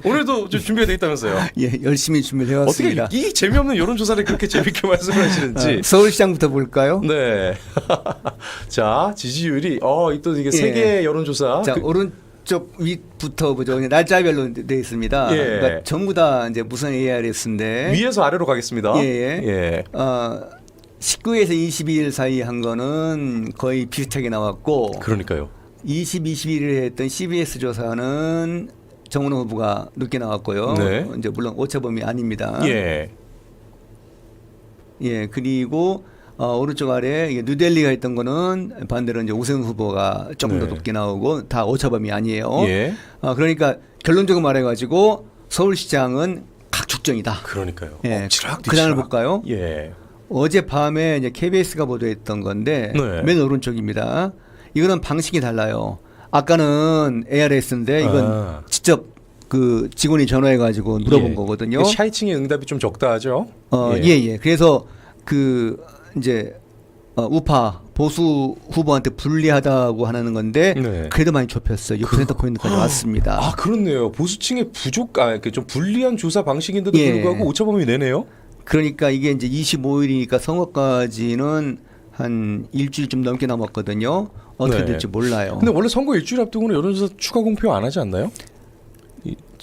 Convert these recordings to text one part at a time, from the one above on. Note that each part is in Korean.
오늘도 좀 준비가 돼 있다면서요? 예, 열심히 준비를 해왔습니다. 어떻게 이 재미없는 여론조사를 그렇게 재밌게 말씀하시는지. 서울시장부터 볼까요? 네. 자, 지지율이 또 이게 세계 여론조사. 자, 오른쪽 윗부터 보죠. 날짜별로 되어 있습니다. 예. 그러니까 전부 다 이제 무선 ARS인데 위에서 아래로 가겠습니다. 예. 19에서 22일 사이 한 거는 거의 비슷하게 나왔고 그러니까요. 20, 21일에 했던 CBS 조사는 정은호 후보가 늦게 나왔고요. 네. 이제 물론 오차범위 아닙니다. 예. 예, 그리고 오른쪽 아래 이게 뉴델리가 했던 거는 반대로 이제 오세훈 후보가 조금 더 네. 높게 나오고 다 오차범위 아니에요. 예. 그러니까 결론적으로 말해가지고 서울시장은 각축전이다. 그러니까요. 예, 엎치락 그 다음을 뒤치락. 볼까요? 예. 어젯밤에 이제 KBS가 보도했던 건데 네. 맨 오른쪽입니다. 이거는 방식이 달라요. 아까는 ARS인데 이건 직접 그 직원이 전화해가지고 물어본 거거든요. 샤이칭의 응답이 좀 적다 하죠. 예. 그래서 그 이제 우파 보수 후보한테 불리하다고 하는 건데 네. 그래도 많이 좁혔어요. 6% 포인트까지 왔습니다. 아, 그렇네요. 보수층의 좀 불리한 조사 방식인데도 예. 불구하고 오차범위 내네요. 그러니까 이게 이제 25일이니까 선거까지는 한 일주일 좀 넘게 남았거든요. 어떻게 네. 될지 몰라요. 근데 원래 선거 일주일 앞두고는 여론조사 추가 공표 안 하지 않나요?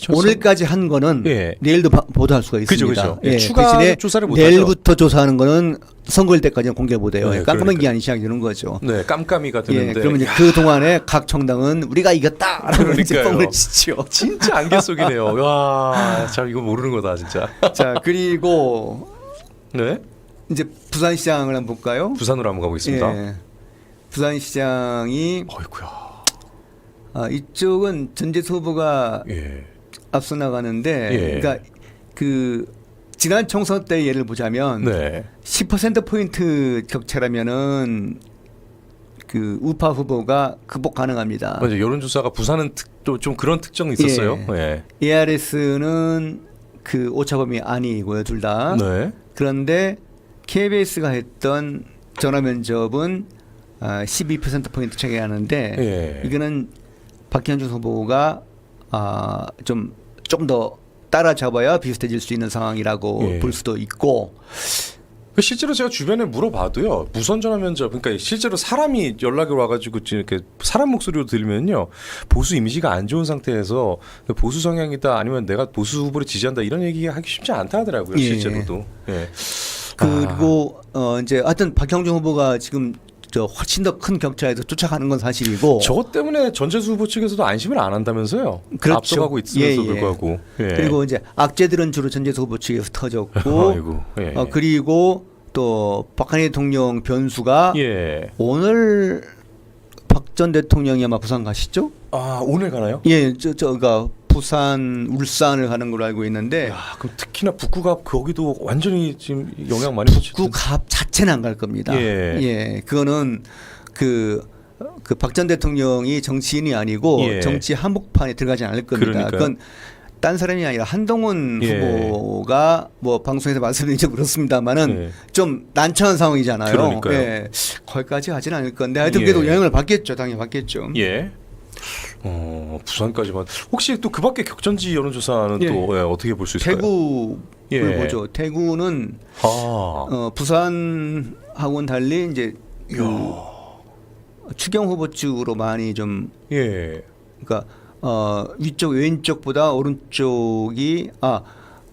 오늘까지 한 거는 예. 내일도 보도할 수가 있습니다. 그죠. 예, 추가 대신에 조사를 못 하죠. 내일부터 조사하는 거는 선거일 때까지는 공개 못 해요. 네, 깜깜한 그러니까요. 기한이 시작되는 거죠. 네, 깜깜이가 예, 드는데. 그러면 이제 그 동안에 각 정당은 우리가 이겼다라고 이제 그러니까요. 뻥을 치죠. 진짜 안개 속이네요. 와, 참 이거 모르는 거다 진짜. 자, 그리고 네, 이제 부산시장을 한번 볼까요? 부산으로 한번 가보겠습니다. 예. 부산시장이 어이구야. 이쪽은 전재수 후보가 예. 앞서 나가는데, 예. 그러니까 그 지난 총선 때 예를 보자면 네. 10% 포인트 격차라면은 그 우파 후보가 극복 가능합니다. 맞아요. 여론조사가 부산은 또 좀 그런 특성이 있었어요. 예. 예. ARS는 그 오차범위 아니고요, 둘 다. 네. 그런데 KBS가 했던 전화 면접은 12% 포인트 차이 하는데 예. 이거는 박현준 후보가 좀 더 따라잡아야 비슷해질 수 있는 상황이라고 예. 볼 수도 있고. 실제로 제가 주변에 물어봐도요. 무선 전화 면접, 그러니까 실제로 사람이 연락이 와가지고 이렇게 사람 목소리로 들으면요, 보수 이미지가 안 좋은 상태에서 보수 성향이다, 아니면 내가 보수 후보를 지지한다 이런 얘기 하기 쉽지 않다 하더라고요. 예. 실제로도. 예. 그리고 이제 하여튼 박형준 후보가 지금 훨씬 더 큰 격차에서 쫓아가는 건 사실이고. 저것 때문에 전재수 후보 측에서도 안심을 안 한다면서요? 그렇죠. 앞서가고 있으면서 예. 불구하고. 예. 그리고 이제 악재들은 주로 전재수 후보 측에서 터졌고. 아이고. 예. 그리고 또 박근혜 대통령 변수가 예. 오늘 박 전 대통령이 아마 부산 가시죠? 오늘 가나요? 예, 그러니까 부산, 울산을 가는 걸로 알고 있는데 야, 그럼 특히나 북구갑 거기도 완전히 지금 영향 많이 미치죠. 북구갑 자체는 안 갈 겁니다. 예. 그거는 그 박 전 대통령이 정치인이 아니고 예. 정치 한복판에 들어가지 않을 겁니다. 그러니까요. 그건 딴 사람이 아니라 한동훈 예. 후보가 뭐 방송에서 말씀드린 적 그렇습니다만은 예. 좀 난처한 상황이잖아요. 그러니까요. 예. 거기까지 하지는 않을 건데 하여튼 예. 그래도 영향을 받겠죠. 당연히 받겠죠. 예. 부산까지만. 혹시 또 그밖에 격전지 여론조사는 예. 또 어떻게 볼 수 있을까요? 대구를 예. 보죠. 대구는 아. 부산하고는 달리 이제 추경 후보 쪽으로 많이 좀 예. 그러니까 위쪽 왼쪽보다 오른쪽이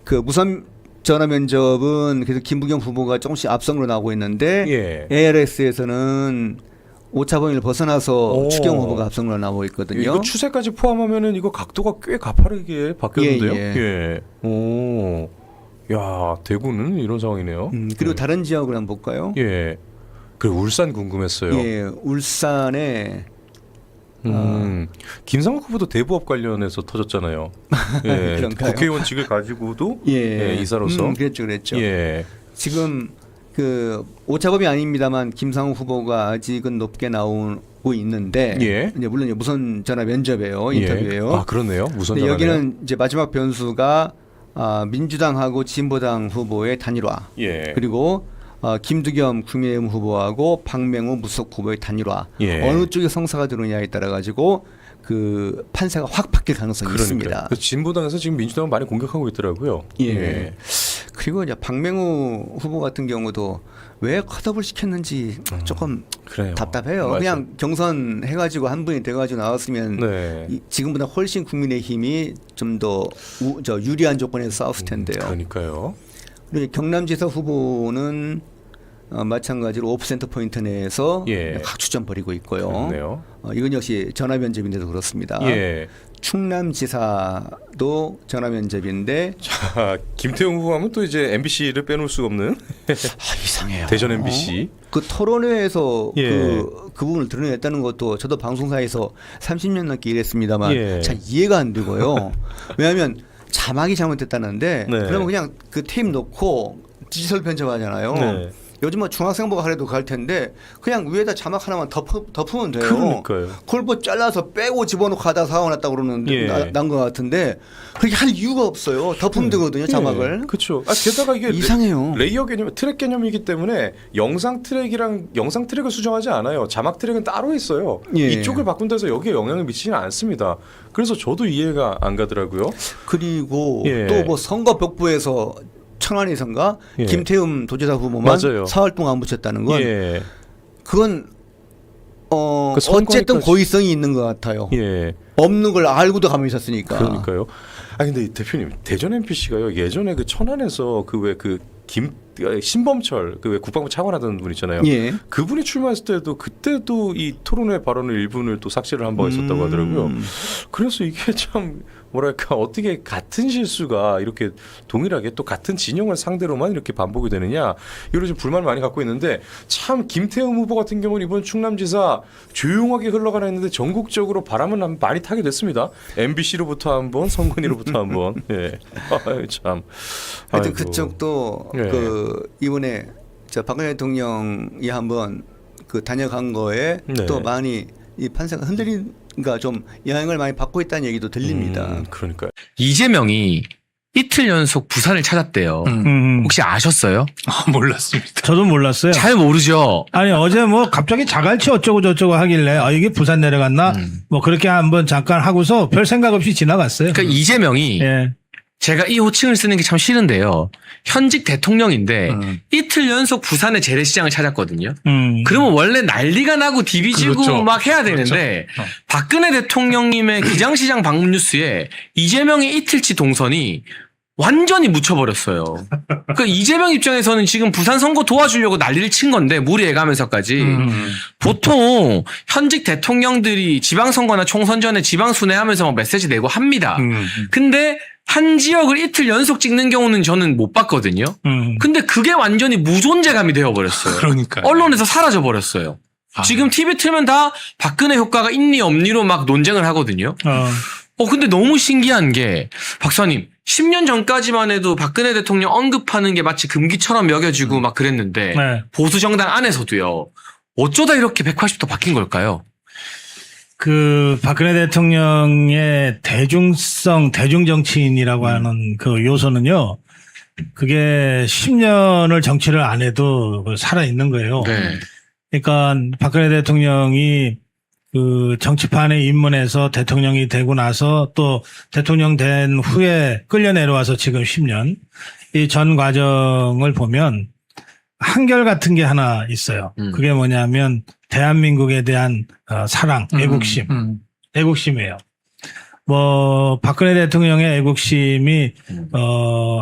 그 무선 전화 면접은 그래서 김부겸 후보가 조금씩 앞선으로 나오고 있는데 예. ARS에서는 오차범위를 벗어나서 오. 추경 후보가 앞선으로 나오고 있거든요. 이거 추세까지 포함하면은 이거 각도가 꽤 가파르게 바뀌었는데요. 예. 예. 오. 야, 대구는 이런 상황이네요. 그리고 다른 지역을 한번 볼까요? 예. 그 울산 궁금했어요. 예, 울산에 김상욱 후보도 대부업 관련해서 터졌잖아요. 예. 그런가요? 국회의원직을 가지고도 예, 이사로서. 그랬죠. 예. 지금 그 오차범위 아닙니다만 김상욱 후보가 아직은 높게 나오고 있는데 예. 이제 물론 무선 전화 면접이에요, 예. 인터뷰예요. 그렇네요. 무선 근데 전화네요. 여기는 이제 마지막 변수가 민주당하고 진보당 후보의 단일화. 예. 그리고 김두겸 국민의힘 후보하고 박맹우 무속 후보의 단일화. 예. 어느 쪽에 성사가 들어오냐에 따라 가지고 그 판세가 확 바뀔 가능성이 있습니다. 진보당에서 지금 민주당을 많이 공격하고 있더라고요. 예. 그리고 이제 박맹우 후보 같은 경우도 왜 컷업을 시켰는지 조금 그래요. 답답해요. 맞아요. 그냥 경선 해가지고 한 분이 돼가지고 나왔으면 네. 지금보다 훨씬 국민의힘이 좀 더 유리한 조건에서 싸웠을 텐데요. 그러니까요. 그리고 경남지사 후보는 마찬가지로 5%포인트 내에서 예. 각추점 벌이고 있고요. 그렇네요. 이건 역시 전화면접인데도 그렇습니다. 예. 충남지사도 전화면접인데 자, 김태용 후보 하면 또 이제 MBC를 빼놓을 수가 없는 이상해요. 대전 MBC. 그 토론회에서 예. 그 부분을 드러냈다는 것도 저도 방송사에서 30년 넘게 일했습니다만 예. 잘 이해가 안 되고요. 왜냐하면 자막이 잘못됐다는데 네. 그러면 그냥 그 테이프 놓고 디지털 편집하잖아요. 네. 요즘 뭐 중학생보가 하려도 갈 텐데 그냥 위에다 자막 하나만 덮으면 돼요. 그러니까요. 그걸 뭐 잘라서 빼고 집어넣고 하다 사와놨다고 그러는데 예. 난 것 같은데 그렇게 할 이유가 없어요. 덮으면 되거든요 자막을. 그렇죠. 게다가 이게 이상해요. 레이어 개념, 트랙 개념이기 때문에 영상 트랙을 수정하지 않아요. 자막 트랙은 따로 있어요. 예. 이쪽을 바꾼다 해서 여기에 영향을 미치지는 않습니다. 그래서 저도 이해가 안 가더라고요. 그리고 예. 또 뭐 선거 벽부에서 천안에선가 예. 김태흠 도지사 후보만 맞아요. 사흘 동안 안 붙였다는 건 예. 그건 그 선거니까 어쨌든 고의성이 있는 것 같아요. 예. 없는 걸 알고도 가만히 있었으니까. 그러니까요. 아 근데 대표님 대전 MPC가요 예전에 그 천안에서 그 왜 그 신범철 그 왜 국방부 차관하던 분 있잖아요. 예. 그분이 출마했을 때도 그때도 이 토론회 발언을 일부를 또 삭제를 한 바가 있었다고 하더라고요. 그래서 이게 참 뭐랄까 어떻게 같은 실수가 이렇게 동일하게 또 같은 진영을 상대로만 이렇게 반복이 되느냐 이런 좀 불만을 많이 갖고 있는데 참 김태흠 후보 같은 경우는 이번 충남지사 조용하게 흘러가나 했는데 전국적으로 바람은 많이 타게 됐습니다. MBC로부터 한번 성근이로부터 한번 예. 아유, 참. 하여튼 아이고. 그쪽도 예. 그 이번에 저 박근혜 대통령이 한번 그 다녀간 거에 네. 또 많이 이 판세가 흔들린가 좀 영향을 많이 받고 있다는 얘기도 들립니다. 그러니까요. 이재명이 이틀 연속 부산을 찾았대요. 혹시 아셨어요? 몰랐습니다. 저도 몰랐어요. 잘 모르죠. 아니 어제 뭐 갑자기 자갈치 어쩌고 저쩌고 하길래 이게 부산 내려갔나 뭐 그렇게 한번 잠깐 하고서 별 생각 없이 지나갔어요. 그러니까 이재명이 예. 제가 이 호칭을 쓰는 게 참 싫은데요. 현직 대통령인데 이틀 연속 부산의 재래시장을 찾았거든요. 그러면 원래 난리가 나고 디비지고 그렇죠. 막 해야 되는데 그렇죠. 박근혜 대통령님의 기장시장 방문 뉴스에 이재명의 이틀치 동선이 완전히 묻혀버렸어요. 그러니까 이재명 입장에서는 지금 부산 선거 도와주려고 난리를 친 건데 무리해가면서까지 보통 현직 대통령들이 지방선거나 총선 전에 지방순회하면서 막 메시지 내고 합니다. 근데 한 지역을 이틀 연속 찍는 경우는 저는 못 봤거든요. 근데 그게 완전히 무존재감이 되어버렸어요. 그러니까요. 언론에서 사라져버렸어요. 지금 TV 틀면 다 박근혜 효과가 있니 없니로 막 논쟁을 하거든요. 근데 너무 신기한 게 박사님 10년 전까지만 해도 박근혜 대통령 언급하는 게 마치 금기처럼 여겨지고 막 그랬는데 네. 보수 정당 안에서도요. 어쩌다 이렇게 180도 바뀐 걸까요? 그 박근혜 대통령의 대중성 대중정치인이라고 하는 그 요소는요. 그게 10년을 정치를 안 해도 살아 있는 거예요. 네. 그러니까 박근혜 대통령이 그 정치판에 입문해서 대통령이 되고 나서 또 대통령 된 후에 끌려 내려와서 지금 10년 이 전 과정을 보면 한결같은 게 하나 있어요. 그게 뭐냐면 대한민국에 대한 사랑, 애국심, 애국심이에요. 뭐 박근혜 대통령의 애국심이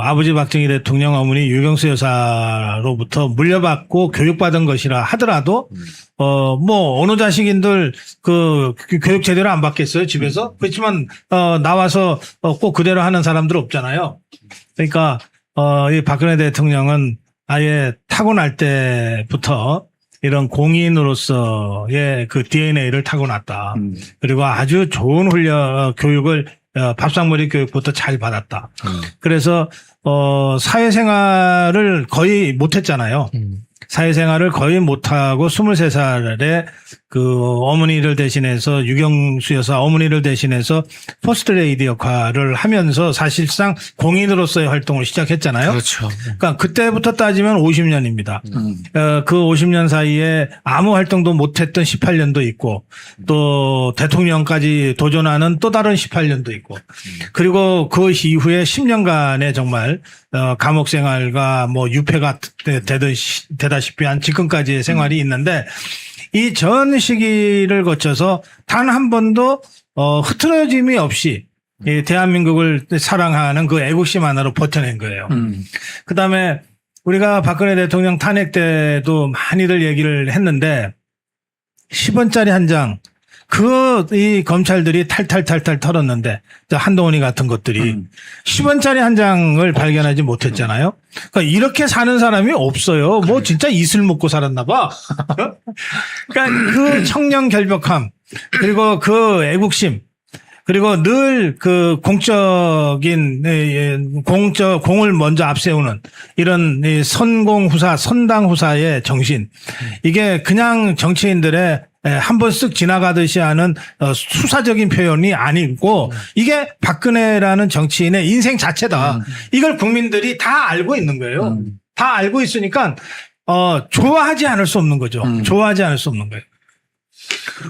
아버지 박정희 대통령 어머니 유경수 여사로부터 물려받고 교육받은 것이라 하더라도 뭐 어느 자식인들 그 교육 제대로 안 받겠어요 집에서. 그렇지만 나와서 꼭 그대로 하는 사람들 없잖아요. 그러니까 이 박근혜 대통령은 아예 타고날 때부터 이런 공인으로서의 그 DNA를 타고났다. 그리고 아주 좋은 교육을 밥상머리 교육부터 잘 받았다. 그래서 사회생활을 거의 못했잖아요. 사회생활을 거의 못하고 23살에 그 어머니를 대신해서 유경수 여사 어머니를 대신해서 퍼스트레이디 역할을 하면서 사실상 공인으로서의 활동을 시작했잖아요. 그렇죠. 그러니까 그때부터 따지면 50년입니다. 그 50년 사이에 아무 활동도 못했던 18년도 있고 또 대통령까지 도전하는 또 다른 18년도 있고 그리고 그 이후에 10년간의 정말 감옥 생활과 뭐 유폐가 되다시피 한 지금까지의 생활이 있는데 이 전 시기를 거쳐서 단 한 번도 흐트러짐이 없이 이 대한민국을 사랑하는 그 애국심 하나로 버텨낸 거예요. 그다음에 우리가 박근혜 대통령 탄핵 때도 많이들 얘기를 했는데 10원짜리 한 장 이 검찰들이 탈탈 털었는데 한동훈이 같은 것들이 10원짜리 한 장을 발견하지 못했잖아요. 그러니까 이렇게 사는 사람이 없어요. 뭐 진짜 이슬 먹고 살았나 봐. 그러니까 그 청년 결벽함 그리고 그 애국심 그리고 늘 그 공을 먼저 앞세우는 이런 선공후사, 선당후사의 정신. 이게 그냥 정치인들의 한 번 쓱 지나가듯이 하는 수사적인 표현이 아니고 이게 박근혜라는 정치인의 인생 자체다. 이걸 국민들이 다 알고 있는 거예요. 다 알고 있으니까 좋아하지 않을 수 없는 거죠. 좋아하지 않을 수 없는 거예요.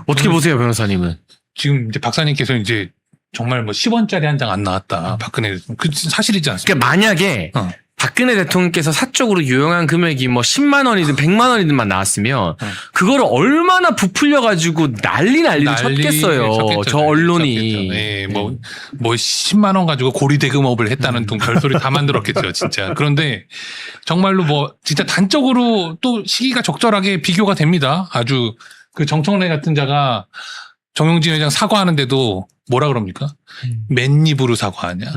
어떻게 보세요, 변호사님은? 지금 이제 박사님께서 이제 정말 뭐 10원짜리 한 장 안 나왔다. 박근혜 그 사실이지 않습니까? 그러니까 만약에 박근혜 대통령께서 사적으로 유용한 금액이 뭐 10만 원이든 100만 원이든만 나왔으면 그거를 얼마나 부풀려가지고 난리를 쳤겠어요. 저 언론이. 네, 뭐 10만 원 가지고 고리대금업을 했다는 등 별소리 다 만들었겠죠, 진짜. 그런데 정말로 뭐 진짜 단적으로 또 시기가 적절하게 비교가 됩니다. 아주 그 정청래 같은 자가 정용진 회장 사과하는데도 뭐라 그럽니까? 맨입으로 사과하냐?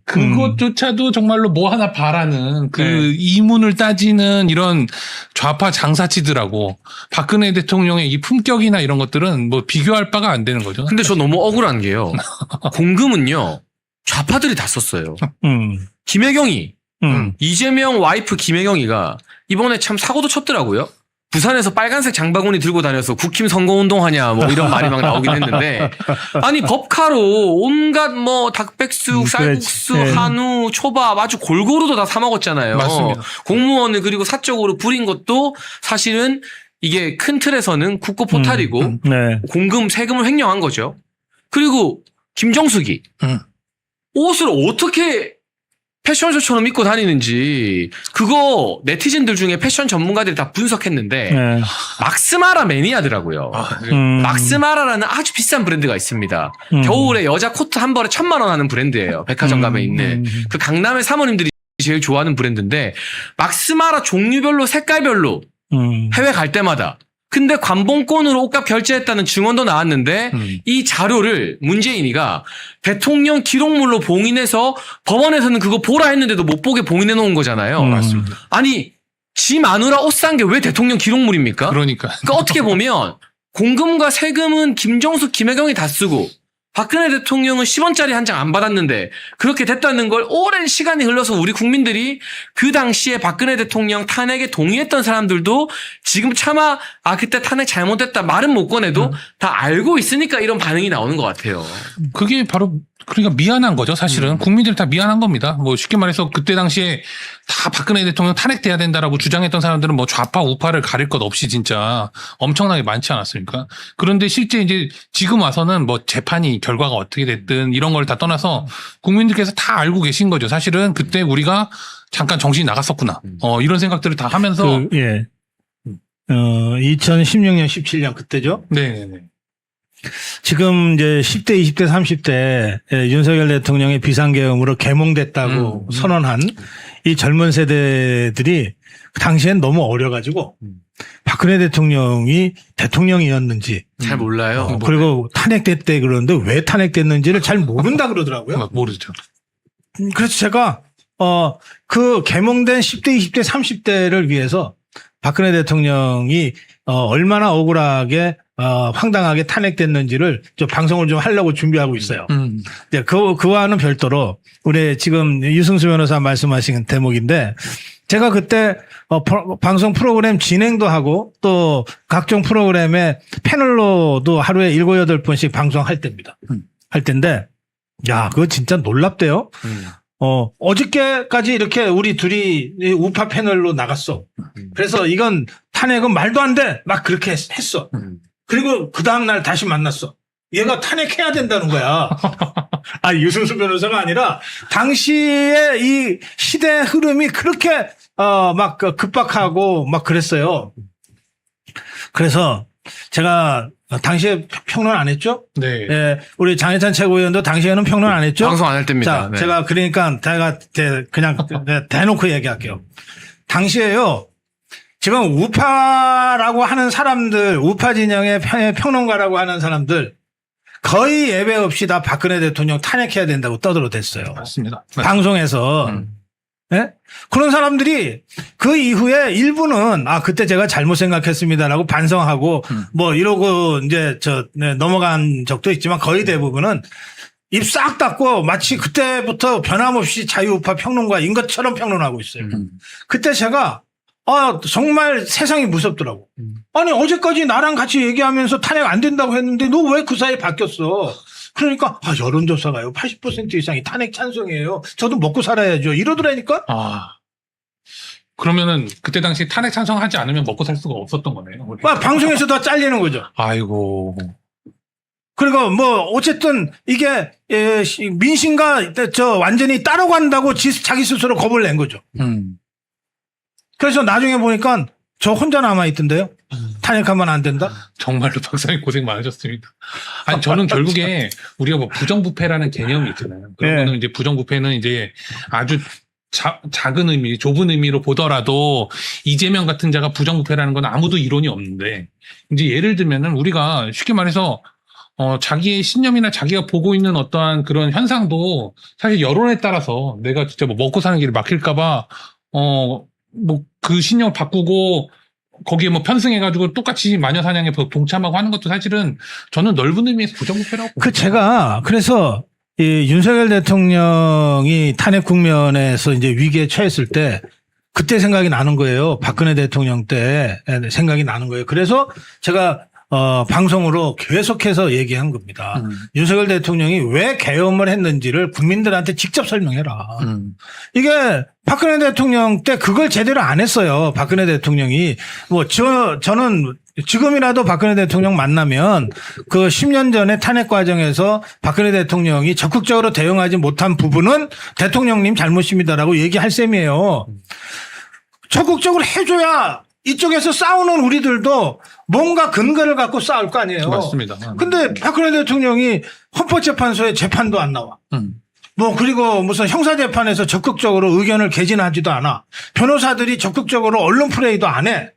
그것조차도 정말로 뭐 하나 바라는 그 이문을 따지는 이런 좌파 장사치들하고 박근혜 대통령의 이 품격이나 이런 것들은 뭐 비교할 바가 안 되는 거죠. 근데 저 너무 억울한 게요. 공금은요. 좌파들이 다 썼어요. 김혜경이 이재명 와이프 김혜경이가 이번에 참 사고도 쳤더라고요. 부산에서 빨간색 장바구니 들고 다녀서 국힘 선거운동하냐 뭐 이런 말이 막 나오긴 했는데 아니 법카로 온갖 뭐 닭백숙, 쌀국수, 한우, 초밥 아주 골고루도 다 사 먹었잖아요. 맞습니다. 공무원을 그리고 사적으로 부린 것도 사실은 이게 큰 틀에서는 국고 포탈이고 공금 세금을 횡령한 거죠. 그리고 김정숙이 옷을 어떻게 패션쇼처럼 입고 다니는지 그거 네티즌들 중에 패션 전문가들이 다 분석했는데 막스마라 매니아더라고요. 막스마라라는 아주 비싼 브랜드가 있습니다. 겨울에 여자 코트 한 벌에 1,000만 원 하는 브랜드예요. 백화점 가면 있는 그 강남의 사모님들이 제일 좋아하는 브랜드인데 막스마라 종류별로 색깔별로 해외 갈 때마다 근데 관봉권으로 옷값 결제했다는 증언도 나왔는데 이 자료를 문재인이가 대통령 기록물로 봉인해서 법원에서는 그거 보라 했는데도 못 보게 봉인해 놓은 거잖아요. 맞습니다. 아니 지 마누라 옷 산 게 왜 대통령 기록물입니까? 그러니까 어떻게 보면 공금과 세금은 김정숙, 김혜경이 다 쓰고 박근혜 대통령은 10원짜리 한 장 안 받았는데 그렇게 됐다는 걸 오랜 시간이 흘러서 우리 국민들이 그 당시에 박근혜 대통령 탄핵에 동의했던 사람들도 지금 차마 그때 탄핵 잘못됐다 말은 못 꺼내도 다 알고 있으니까 이런 반응이 나오는 것 같아요. 그게 바로 그러니까 미안한 거죠, 사실은. 국민들이 다 미안한 겁니다. 뭐 쉽게 말해서 그때 당시에 다 박근혜 대통령 탄핵돼야 된다라고 주장했던 사람들은 뭐 좌파 우파를 가릴 것 없이 진짜 엄청나게 많지 않았습니까? 그런데 실제 이제 지금 와서는 뭐 재판이 결과가 어떻게 됐든 이런 걸 다 떠나서 국민들께서 다 알고 계신 거죠. 사실은 그때 우리가 잠깐 정신이 나갔었구나. 이런 생각들을 다 하면서 2016년, 17년 그때죠? 네네네. 지금 이제 10대, 20대, 30대 윤석열 대통령의 비상계엄으로 개몽됐다고 선언한 이 젊은 세대들이 그 당시엔 너무 어려가지고 박근혜 대통령이 대통령이었는지 잘 몰라요. 그리고 탄핵됐대 그러는데 왜 탄핵됐는지를 잘 모른다 그러더라고요. 모르죠. 그래서 제가 그 개몽된 10대, 20대, 30대를 위해서 박근혜 대통령이 얼마나 억울하게 황당하게 탄핵됐는지를 저 방송을 좀 하려고 준비하고 있어요. 그와는 별도로 우리 지금 유승수 변호사 말씀하신 대목인데 제가 그때 방송 프로그램 진행도 하고 또 각종 프로그램에 패널로도 하루에 7, 8번씩 방송할 때입니다. 할 때인데 야, 그거 진짜 놀랍대요. 어저께까지 이렇게 우리 둘이 이 우파 패널로 나갔어. 그래서 이건 탄핵은 말도 안 돼. 막 그렇게 했어. 그리고 그 다음날 다시 만났어. 얘가 탄핵해야 된다는 거야. 아, 유승수 변호사가 아니라 당시에 이 시대 흐름이 그렇게 막 급박하고 막 그랬어요. 그래서 제가 당시에 평론 안 했죠? 네. 예, 우리 장혜찬 최고위원도 당시에는 평론 안 했죠? 방송 안 할 때입니다. 자, 네. 제가 그러니까 제가 그냥 대놓고 얘기할게요. 당시에요. 지금 우파라고 하는 사람들, 우파 진영의 평론가라고 하는 사람들 거의 예외 없이 다 박근혜 대통령 탄핵해야 된다고 떠들어댔어요. 맞습니다. 방송에서. 예? 그런 사람들이 그 이후에 일부는 그때 제가 잘못 생각했습니다라고 반성하고 뭐 이러고 이제 넘어간 적도 있지만 거의 대부분은 입 싹 닫고 마치 그때부터 변함없이 자유우파 평론가인 것처럼 평론하고 있어요. 그때 제가 정말 세상이 무섭더라고. 아니 어제까지 나랑 같이 얘기하면서 탄핵 안 된다고 했는데 너 왜 그 사이에 바뀌었어? 그러니까 여론조사가요 80% 이상이 탄핵 찬성이에요. 저도 먹고 살아야죠. 이러더라니까. 그러면은 그때 당시 탄핵 찬성하지 않으면 먹고 살 수가 없었던 거네요. 우리. 방송에서 다 잘리는 거죠. 아이고. 그리고 뭐 어쨌든 이게 민심과 완전히 따라간다고 자기 스스로 겁을 낸 거죠. 그래서 나중에 보니까 저 혼자 남아 있던데요. 탄핵하면 안 된다. 정말로 박사님 고생 많으셨습니다. 아니 저는 결국에 우리가 뭐 부정부패라는 개념이 있잖아요. 그러면은 이제 부정부패는 이제 아주 작은 의미, 좁은 의미로 보더라도 이재명 같은 자가 부정부패라는 건 아무도 이론이 없는데 이제 예를 들면은 우리가 쉽게 말해서 자기의 신념이나 자기가 보고 있는 어떠한 그런 현상도 사실 여론에 따라서 내가 진짜 뭐 먹고 사는 길을 막힐까봐 뭐 그 신념을 바꾸고 거기에 뭐 편승해가지고 똑같이 마녀사냥에 동참하고 하는 것도 사실은 저는 넓은 의미에서 부정부패라고 봅니다. 제가 그래서 이 윤석열 대통령이 탄핵 국면에서 이제 위기에 처했을 때 그때 생각이 나는 거예요. 박근혜 대통령 때 생각이 나는 거예요. 그래서 제가 방송으로 계속해서 얘기한 겁니다. 윤석열 대통령이 왜 계엄을 했는지를 국민들한테 직접 설명해라. 이게 박근혜 대통령 때 그걸 제대로 안 했어요. 박근혜 대통령이. 저는 지금이라도 박근혜 대통령 만나면 그 10년 전에 탄핵 과정에서 박근혜 대통령이 적극적으로 대응하지 못한 부분은 대통령님 잘못입니다라고 얘기할 셈이에요. 적극적으로 해줘야 이쪽에서 싸우는 우리들도 뭔가 근거를 갖고 싸울 거 아니에요. 맞습니다. 근데 박근혜 대통령이 헌법재판소에 재판도 안 나와. 그리고 무슨 형사재판에서 적극적으로 의견을 개진하지도 않아. 변호사들이 적극적으로 언론 플레이도 안 해.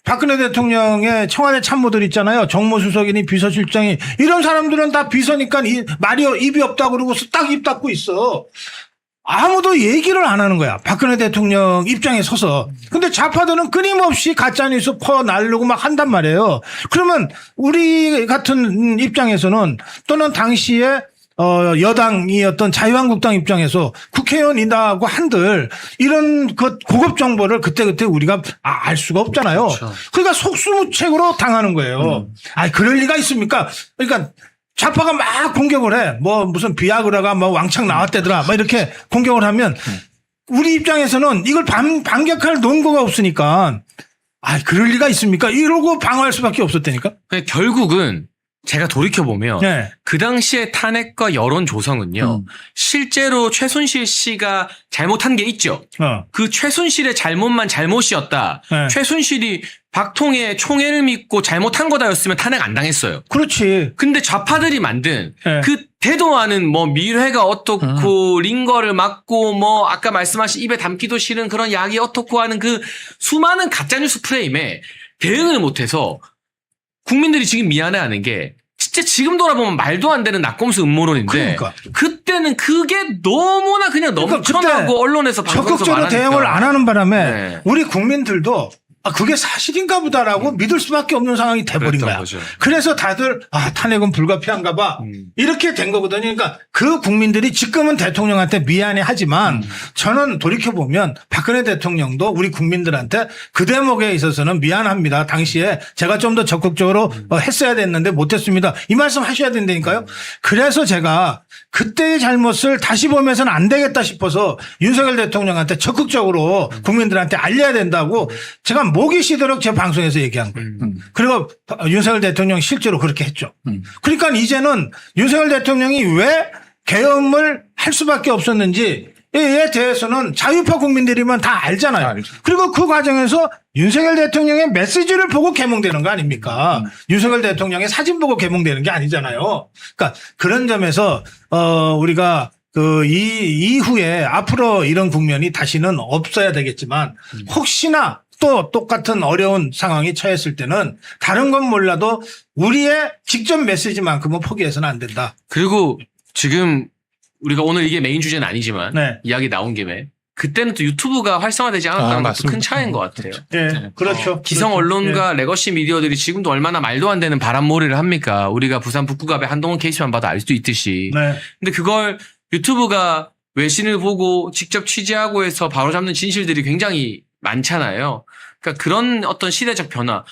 박근혜 대통령의 청와대 참모들 있잖아요. 정무수석이니 비서실장이 이런 사람들은 다 비서니까 말이 입이 없다고 그러고서 딱 입 닫고 있어. 아무도 얘기를 안 하는 거야. 박근혜 대통령 입장에 서서. 근데 좌파들은 끊임없이 가짜뉴스 퍼날르고 막 한단 말이에요. 그러면 우리 같은 입장에서는 또는 당시에 여당이었던 자유한국당 입장에서 국회의원이라고 한들 이런 고급 정보를 그때그때 우리가 알 수가 없잖아요. 그렇죠. 그러니까 속수무책으로 당하는 거예요. 그럴 리가 있습니까? 그러니까 좌파가 막 공격을 해. 무슨 비아그라가 왕창 나왔대더라. 막 이렇게 공격을 하면 우리 입장에서는 이걸 반격할 논거가 없으니까 그럴 리가 있습니까? 이러고 방어할 수밖에 없었다니까. 결국은 제가 돌이켜보면 네. 그 당시의 탄핵과 여론 조성은요. 실제로 최순실 씨가 잘못한 게 있죠. 그 최순실의 잘못만 잘못이었다. 네. 최순실이 박통의 총애를 믿고 잘못한 거다였으면 탄핵 안 당했어요. 그렇지. 근데 좌파들이 만든 네. 그 대도하는 미래가 어떻고 링거를 막고 아까 말씀하신 입에 담기도 싫은 그런 약이 어떻고 하는 그 수많은 가짜뉴스 프레임에 대응을 못해서 국민들이 지금 미안해하는 게 진짜 지금 돌아보면 말도 안 되는 낙곰수 음모론인데 그러니까. 그때는 그게 너무나 그냥 그러니까 넘쳐나고 언론에서 방송에서 적극적으로 말하니까. 대응을 안 하는 바람에 네. 우리 국민들도 그게 사실인가 보다라고 믿을 수밖에 없는 상황이 돼버린 그랬던 거야. 거죠. 그래서 다들 탄핵은 불가피한가 봐. 이렇게 된 거거든요. 그러니까 그 국민들이 지금은 대통령한테 미안해 하지만 저는 돌이켜보면 박근혜 대통령도 우리 국민들한테 그 대목에 있어서는 미안합니다. 당시에 제가 좀 더 적극적으로 했어야 됐는데 못했습니다. 이 말씀 하셔야 된다니까요. 그래서 제가 그때의 잘못을 다시 보면서는 안 되겠다 싶어서 윤석열 대통령한테 적극적으로 국민들한테 알려야 된다고 제가 목이 쉬도록 제 방송에서 얘기한 거예요. 그리고 윤석열 대통령이 실제로 그렇게 했죠. 그러니까 이제는 윤석열 대통령이 왜 계엄을 할 수밖에 없었는지 에 대해서는 자유파 국민들이면 다 알잖아요. 알죠. 그리고 그 과정에서 윤석열 대통령의 메시지를 보고 개몽되는 거 아닙니까? 윤석열 대통령의 사진 보고 개몽되는 게 아니잖아요. 그러니까 그런 점에서 우리가 그 이후에 앞으로 이런 국면이 다시는 없어야 되겠지만 혹시나 또 똑같은 어려운 상황이 처했을 때는 다른 건 몰라도 우리의 직접 메시지만큼은 포기해서는 안 된다. 그리고 지금 우리가 오늘 이게 메인 주제는 아니지만 네. 이야기 나온 김에 그때는 또 유튜브가 활성화되지 않았다는 것도 맞습니다. 큰 차이인 것 같아요. 네, 그렇죠. 기성 언론과 레거시 미디어들이 지금도 얼마나 말도 안 되는 바람몰이를 합니까? 우리가 부산 북구갑의 한동훈 케이스만 봐도 알 수 있듯이. 네. 근데 그걸 유튜브가 외신을 보고 직접 취재하고 해서 바로잡는 진실들이 굉장히 많잖아요. 그러니까 그런 어떤 시대적 변화,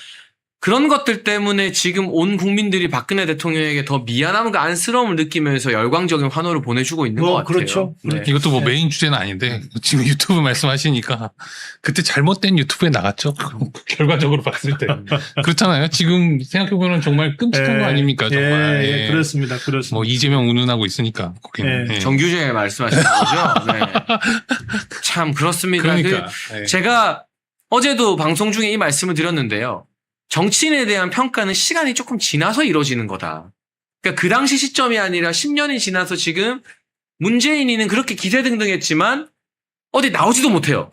그런 것들 때문에 지금 온 국민들이 박근혜 대통령에게 더 미안함과 안쓰러움을 느끼면서 열광적인 환호를 보내주고 있는 것 같아요. 그렇죠. 네. 이것도 뭐 메인 주제는 아닌데 지금 유튜브 말씀하시니까 그때 잘못된 유튜브에 나갔죠. 결과적으로 봤을 때 그렇잖아요. 지금 생각해보면 정말 끔찍한 거 아닙니까? 정말. 예, 그렇습니다. 뭐 이재명 운운하고 있으니까 거기는. 예. 예. 정규제 말씀하시는 거죠? 네. 참 그렇습니다. 그러니까. 예. 제가 어제도 방송 중에 이 말씀을 드렸는데요. 정치인에 대한 평가는 시간이 조금 지나서 이루어지는 거다. 그러니까 그 당시 시점이 아니라 10년이 지나서 지금 문재인이는 그렇게 기세등등했지만 어디 나오지도 못해요.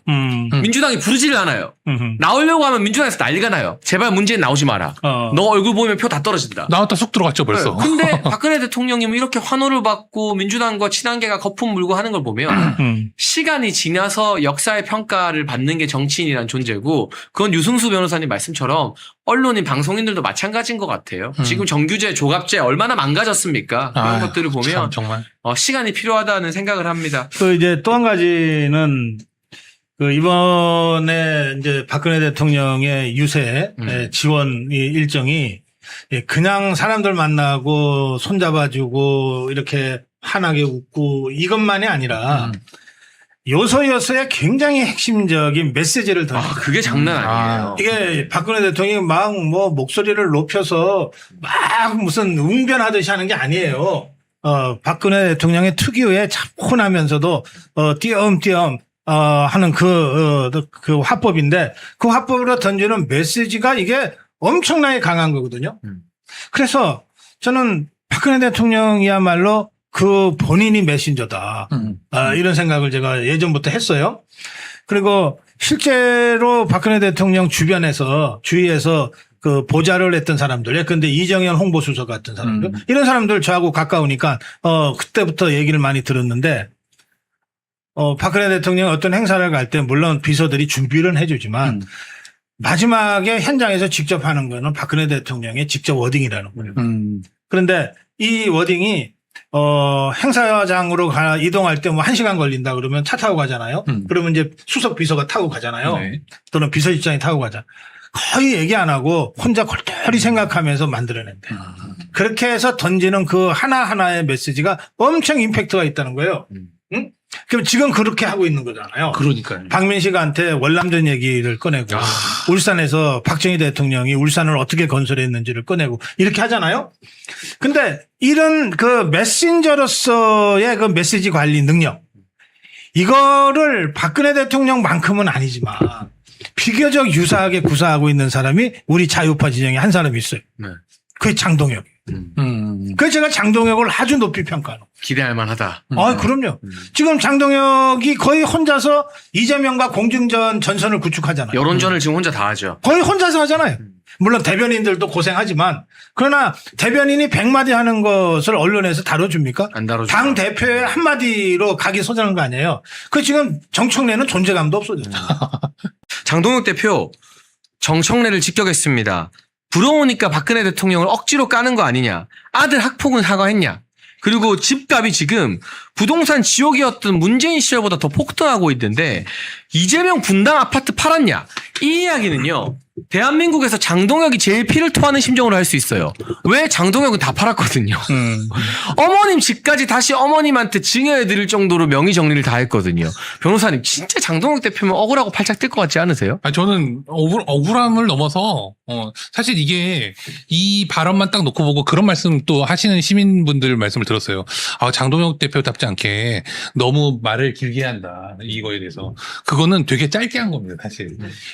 민주당이 부르지를 않아요. 나오려고 하면 민주당에서 난리가 나요. 제발 문재인 나오지 마라. 너 얼굴 보면 표 다 떨어진다. 나왔다 쑥 들어갔죠 벌써. 네. 근데 박근혜 대통령이 이렇게 환호를 받고 민주당과 친한계가 거품 물고 하는 걸 보면 시간이 지나서 역사의 평가를 받는 게 정치인이라는 존재고 그건 유승수 변호사님 말씀처럼 언론인 방송인들도 마찬가지인 것 같아요. 지금 정규제 조갑제 얼마나 망가졌습니까? 그런 아유, 것들을 보면 참, 정말. 시간이 필요하다는 생각을 합니다. 그 이제 또 한 가지는 그 이번에 이제 박근혜 대통령의 유세 지원 일정이 그냥 사람들 만나고 손잡아주고 이렇게 환하게 웃고 이것만이 아니라 요소요소에 굉장히 핵심적인 메시지를 던져. 그게 장난 아니에요. 이게 박근혜 대통령이 막 뭐 목소리를 높여서 막 무슨 웅변하듯이 하는 게 아니에요. 박근혜 대통령의 특유의 차분하면서도 띄엄띄엄 하는 그 화법인데 그 화법으로 던지는 메시지가 이게 엄청나게 강한 거거든요. 그래서 저는 박근혜 대통령이야말로 그 본인이 메신저다. 이런 생각을 제가 예전부터 했어요. 그리고 실제로 박근혜 대통령 주위에서 그 보좌를 했던 사람들, 예컨대 이정현 홍보수석 같은 사람들, 이런 사람들 저하고 가까우니까 그때부터 얘기를 많이 들었는데 박근혜 대통령 어떤 행사를 갈 때 물론 비서들이 준비를 해주지만 마지막에 현장에서 직접 하는 거는 박근혜 대통령의 직접 워딩이라는 거예요. 그런데 이 워딩이 행사장으로 이동할 때 뭐 1시간 걸린다 그러면 차 타고 가잖아요. 그러면 이제 수석 비서가 타고 가잖아요. 네. 또는 비서실장이 타고 가잖아. 거의 얘기 안 하고 혼자 골똘히 생각하면서 만들어낸대. 그렇게 해서 던지는 그 하나하나의 메시지가 엄청 임팩트가 있다는 거예요. 응? 그럼 지금 그렇게 하고 있는 거잖아요. 그러니까요. 박민식한테 월남전 얘기를 꺼내고 울산에서 박정희 대통령이 울산을 어떻게 건설했는지를 꺼내고 이렇게 하잖아요. 근데 이런 그 메신저로서의 그 메시지 관리 능력 이거를 박근혜 대통령만큼은 아니지만 비교적 유사하게 구사하고 있는 사람이 우리 자유파 진영에 한 사람이 있어요. 네. 그게 장동혁. 그래서 제가 장동혁을 아주 높이 평가하는 거예요. 기대할 만하다. 그럼요. 지금 장동혁이 거의 혼자서 이재명과 공중전 전선을 구축하잖아요. 여론전을 지금 혼자 다 하죠. 거의 혼자서 하잖아요. 물론 대변인들도 고생하지만 그러나 대변인이 100마디 하는 것을 언론에서 다뤄줍니까? 안 다뤄주죠. 당 대표의 한마디로 각이 쏟아는 거 아니에요. 그 지금 정청래는 존재감도 없어졌죠. 장동혁 대표 정청래를 직격했습니다. 부러우니까 박근혜 대통령을 억지로 까는 거 아니냐. 아들 학폭은 사과했냐. 그리고 집값이 지금 부동산 지옥이었던 문재인 시절보다 더 폭등하고 있는데 이재명 분당 아파트 팔았냐. 이 이야기는요. 대한민국에서 장동혁이 제일 피를 토하는 심정으로 할 수 있어요. 왜 장동혁은 다 팔았거든요. 어머님 집까지 다시 어머님한테 증여해드릴 정도로 명의 정리를 다 했거든요. 변호사님 진짜 장동혁 대표면 억울하고 팔짝 뛸 것 같지 않으세요? 아니, 저는 억울함을 넘어서 사실 이게 이 발언만 딱 놓고 보고 그런 말씀 또 하시는 시민분들 말씀을 들었어요. 아, 장동혁 대표답지 않게 너무 말을 길게 한다. 이거에 대해서. 그거는 되게 짧게 한 겁니다, 사실.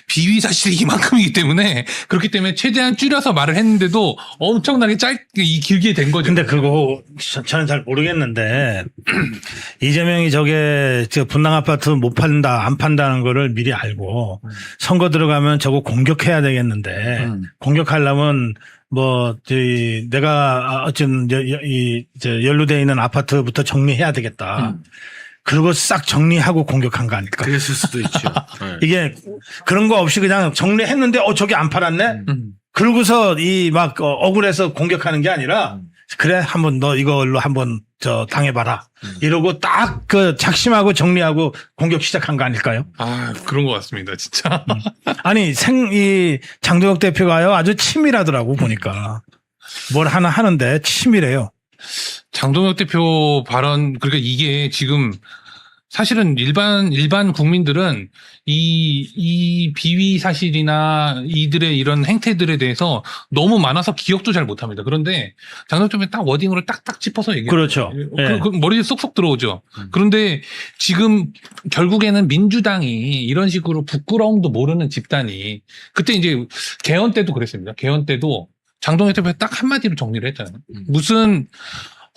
비위 사실이 이만큼이기 때문에 그렇기 때문에 최대한 줄여서 말을 했는데도 엄청나게 길게 된 거죠. 근데 그거 저는 잘 모르겠는데 이재명이 저게 저 분당 아파트 못 판다 안 판다는 거를 미리 알고 선거 들어가면 저거 공격해야 되겠는데 공격하려면 뭐 내가 어쨌든 연루돼 있는 아파트부터 정리해야 되겠다. 그리고 싹 정리하고 공격한 거 아닐까? 그랬을 수도 있죠. 이게 그런 거 없이 그냥 정리했는데 저기 안 팔았네? 그러고서 막 억울해서 공격하는 게 아니라 그래 한번 너 이걸로 한번 당해봐라. 이러고 딱 그 작심하고 정리하고 공격 시작한 거 아닐까요? 아, 그런 것 같습니다, 진짜. 아니 이 장동혁 대표가요 아주 치밀하더라고 보니까 뭘 하나 하는데 치밀해요. 장동혁 대표 발언, 그러니까 이게 지금 사실은 일반 국민들은 이 비위 사실이나 이들의 이런 행태들에 대해서 너무 많아서 기억도 잘 못합니다. 그런데 장동혁 대표는 딱 워딩으로 딱딱 짚어서 얘기해요. 그렇죠. 예. 그 머리에 쏙쏙 들어오죠. 그런데 지금 결국에는 민주당이 이런 식으로 부끄러움도 모르는 집단이 그때 이제 개헌 때도 그랬습니다. 개헌 때도 장동혁 대표가 딱 한마디로 정리를 했잖아요. 무슨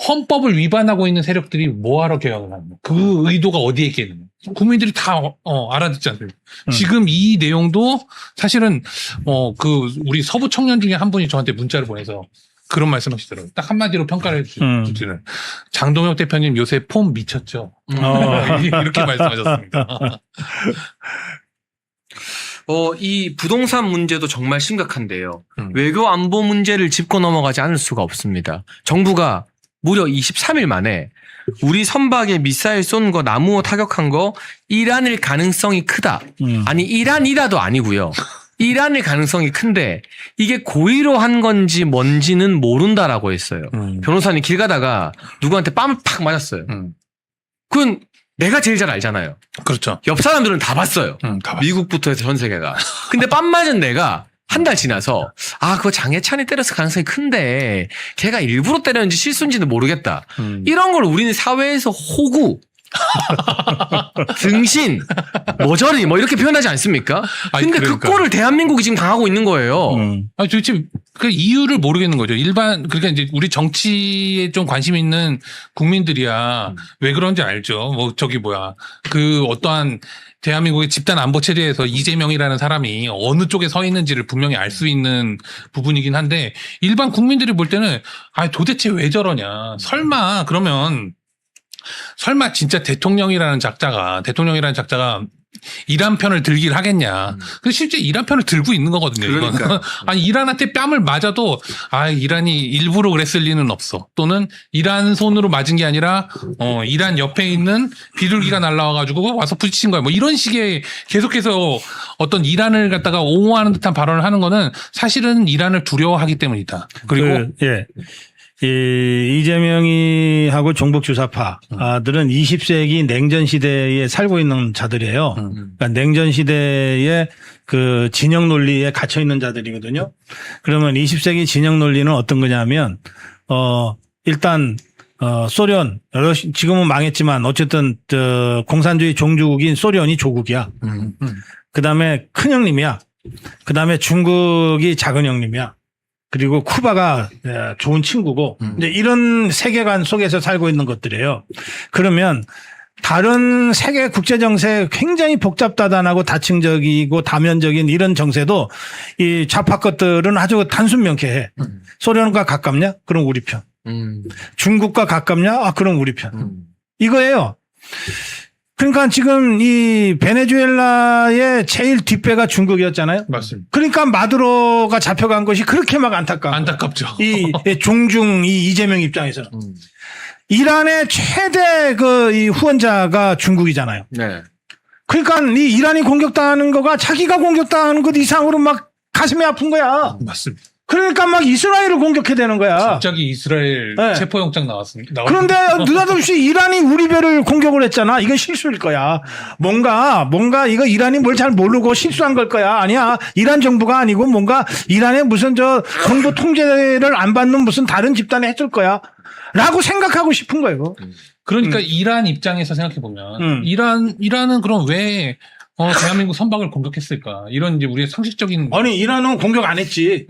헌법을 위반하고 있는 세력들이 뭐하러 개헌을 하는 거야. 그 의도가 어디에 있겠느냐. 국민들이 다 알아듣지 않습니까? 지금 이 내용도 사실은 우리 서부 청년 중에 한 분이 저한테 문자를 보내서 그런 말씀 하시더라고요. 딱 한마디로 평가를 해주시는 장동혁 대표님 요새 폼 미쳤죠. 이렇게 말씀하셨습니다. 이 부동산 문제도 정말 심각한데요. 외교 안보 문제를 짚고 넘어가지 않을 수가 없습니다. 정부가 무려 23일 만에 우리 선박에 미사일 쏜 거 나무호 타격한 거 이란일 가능성이 크다. 아니 이란이라도 아니고요. 이란일 가능성이 큰데 이게 고의로 한 건지 뭔지는 모른다라고 했어요. 변호사님 길 가다가 누구한테 뺨을 팍 맞았어요. 그건 내가 제일 잘 알잖아요. 그렇죠. 옆 사람들은 다 봤어요. 다 봤어요. 미국부터 해서 전 세계가. 근데 뺨 맞은 내가 한 달 지나서 그거 장해찬이 때렸을 가능성이 큰데 걔가 일부러 때렸는지 실수인지는 모르겠다. 이런 걸 우리는 사회에서 호구, 등신, 모저리 뭐 이렇게 표현하지 않습니까? 근데 그 꼴을 대한민국이 지금 당하고 있는 거예요. 아니, 도대체 그 이유를 모르겠는 거죠. 그러니까 이제 우리 정치에 좀 관심 있는 국민들이야 왜 그런지 알죠. 그 어떠한 대한민국의 집단 안보 체제에서 이재명이라는 사람이 어느 쪽에 서 있는지를 분명히 알 수 있는 부분이긴 한데 일반 국민들이 볼 때는 도대체 왜 저러냐. 설마 진짜 대통령이라는 작자가 이란 편을 들길 하겠냐. 근데 실제 이란 편을 들고 있는 거거든요. 이건. 아니, 이란한테 뺨을 맞아도, 이란이 일부러 그랬을 리는 없어. 또는 이란 손으로 맞은 게 아니라, 이란 옆에 있는 비둘기가 날라와가지고 와서 부딪힌 거야. 뭐 이런 식의 계속해서 어떤 이란을 갖다가 옹호하는 듯한 발언을 하는 거는 사실은 이란을 두려워하기 때문이다. 그리고, 이재명이 하고 종북주사파들은 20세기 냉전 시대에 살고 있는 자들이에요. 그러니까 냉전 시대의 그 진영 논리에 갇혀 있는 자들이거든요. 그러면 20세기 진영 논리는 어떤 거냐면, 일단, 소련, 지금은 망했지만 어쨌든, 공산주의 종주국인 소련이 조국이야. 그 다음에 큰 형님이야. 그 다음에 중국이 작은 형님이야. 그리고 쿠바가 좋은 친구고 이제 이런 세계관 속에서 살고 있는 것들이에요. 그러면 다른 세계 국제 정세 굉장히 복잡다단하고 다층적이고 다면적인 이런 정세도 이 좌파 것들은 아주 단순 명쾌해. 소련과 가깝냐? 그럼 우리 편. 중국과 가깝냐? 그럼 우리 편. 이거예요. 그러니까 지금 이 베네수엘라의 제일 뒷배가 중국이었잖아요. 맞습니다. 그러니까 마두로가 잡혀간 것이 그렇게 막 안타깝죠. 이 종중 이 이재명 입장에서는 이란의 최대 이 후원자가 중국이잖아요. 네. 그러니까 이 이란이 공격당하는 거가 자기가 공격당하는 것 이상으로 막 가슴이 아픈 거야. 맞습니다. 그러니까 막 이스라엘을 공격해야 되는 거야. 갑자기 이스라엘 네. 체포영장 나왔습니다. 그런데 느닷없이 이란이 우리 배를 공격을 했잖아. 이건 실수일 거야. 뭔가 이거 이란이 뭘 잘 모르고 실수한 걸 거야. 아니야. 이란 정부가 아니고 뭔가 이란의 무슨 정부 통제를 안 받는 무슨 다른 집단이 했을 거야. 라고 생각하고 싶은 거예요. 그러니까 이란 입장에서 생각해 보면 이란은 그럼 왜 대한민국 선박을 공격했을까? 이런 이제 우리의 상식적인 아니 이란은 공격 안 했지.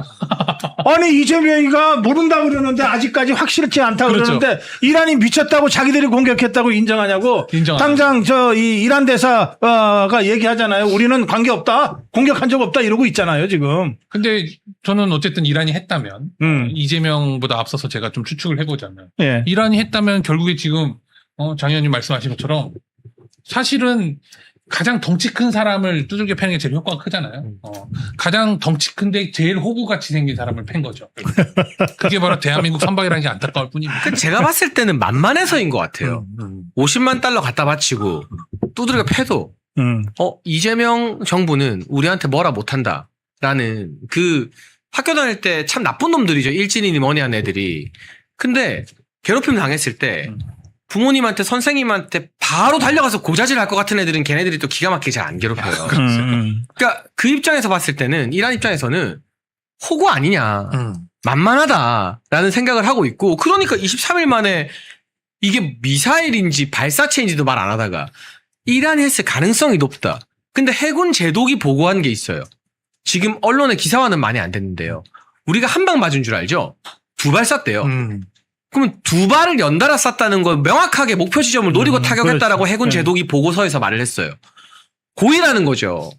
아니 이재명이가 모른다 그러는데 아직까지 확실치 않다 그렇죠. 그러는데 이란이 미쳤다고 자기들이 공격했다고 인정하냐고. 당장 이 이란 대사가 얘기하잖아요. 우리는 관계 없다, 공격한 적 없다 이러고 있잖아요 지금. 근데 저는 어쨌든 이란이 했다면 이재명보다 앞서서 제가 좀 추측을 해보자면 예. 이란이 했다면 결국에 지금 장 의원님 말씀하신 것처럼 사실은 가장 덩치 큰 사람을 두들겨 패는 게 제일 효과가 크잖아요. 가장 덩치 큰데 제일 호구같이 생긴 사람을 팬 거죠. 그게 바로 대한민국 선박이라는 게 안타까울 뿐입니다. 그 제가 봤을 때는 만만해서인 것 같아요. 50만 달러 갖다 바치고 두드려 패도 이재명 정부는 우리한테 뭐라 못한다라는 그 학교 다닐 때 참 나쁜 놈들이죠. 일진이니 뭐니 하는 애들이. 근데 괴롭힘 당했을 때 부모님한테 선생님한테 바로 달려가서 고자질 할 것 같은 애들은 걔네들이 또 기가 막히게 잘 안 괴롭혀요. 그러니까 그 입장에서 봤을 때는 이란 입장에서는 호구 아니냐. 만만하다라는 생각을 하고 있고 그러니까 23일 만에 이게 미사일인지 발사체인지도 말 안 하다가 이란이 했을 가능성이 높다. 근데 해군 제독이 보고한 게 있어요. 지금 언론의 기사화는 많이 안 됐는데요. 우리가 한 방 맞은 줄 알죠? 2발 쐈대요. 그러면 2발을 연달아 쐈다는 건 명확하게 목표 지점을 노리고 타격했다라고 그렇죠. 해군 제독이 보고서에서 말을 했어요. 고의라는 거죠.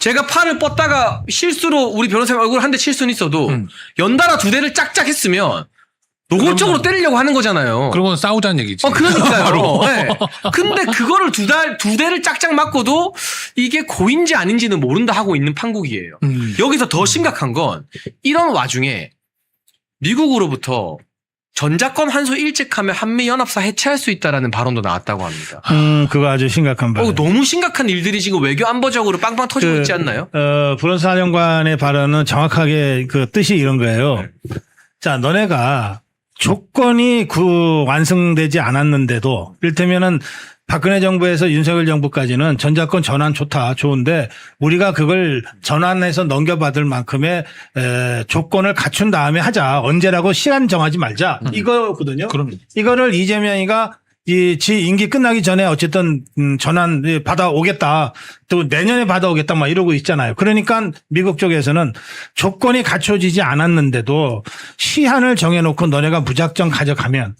제가 팔을 뻗다가 실수로 우리 변호사님 얼굴 한 대 칠 수는 있어도 연달아 2대를 짝짝 했으면 노골적으로 때리려고 하는 거잖아요. 그러면 싸우자는 얘기지. 그러니까요. 네. 근데 그거를 2대를 짝짝 맞고도 이게 고인지 아닌지는 모른다 하고 있는 판국이에요. 여기서 더 심각한 건 이런 와중에 미국으로부터 전자권 환수 일찍 하면 한미연합사 해체할 수 있다라는 발언도 나왔다고 합니다. 그거 아주 심각한 발언. 너무 심각한 일들이 지금 외교 안보적으로 빵빵 터지고 있지 않나요? 브론스 사령관의 발언은 정확하게 그 뜻이 이런 거예요. 자, 너네가 조건이 완성되지 않았는데도 이를테면은 박근혜 정부에서 윤석열 정부까지는 전자권 전환 좋은데 우리가 그걸 전환해서 넘겨받을 만큼의 조건을 갖춘 다음에 하자. 언제라고 시간 정하지 말자. 이거거든요. 그럼요. 이거를 이재명이가 지 임기 끝나기 전에 어쨌든 전환 받아오겠다. 또 내년에 받아오겠다 막 이러고 있잖아요. 그러니까 미국 쪽에서는 조건이 갖춰지지 않았는데도 시한을 정해놓고 너네가 무작정 가져가면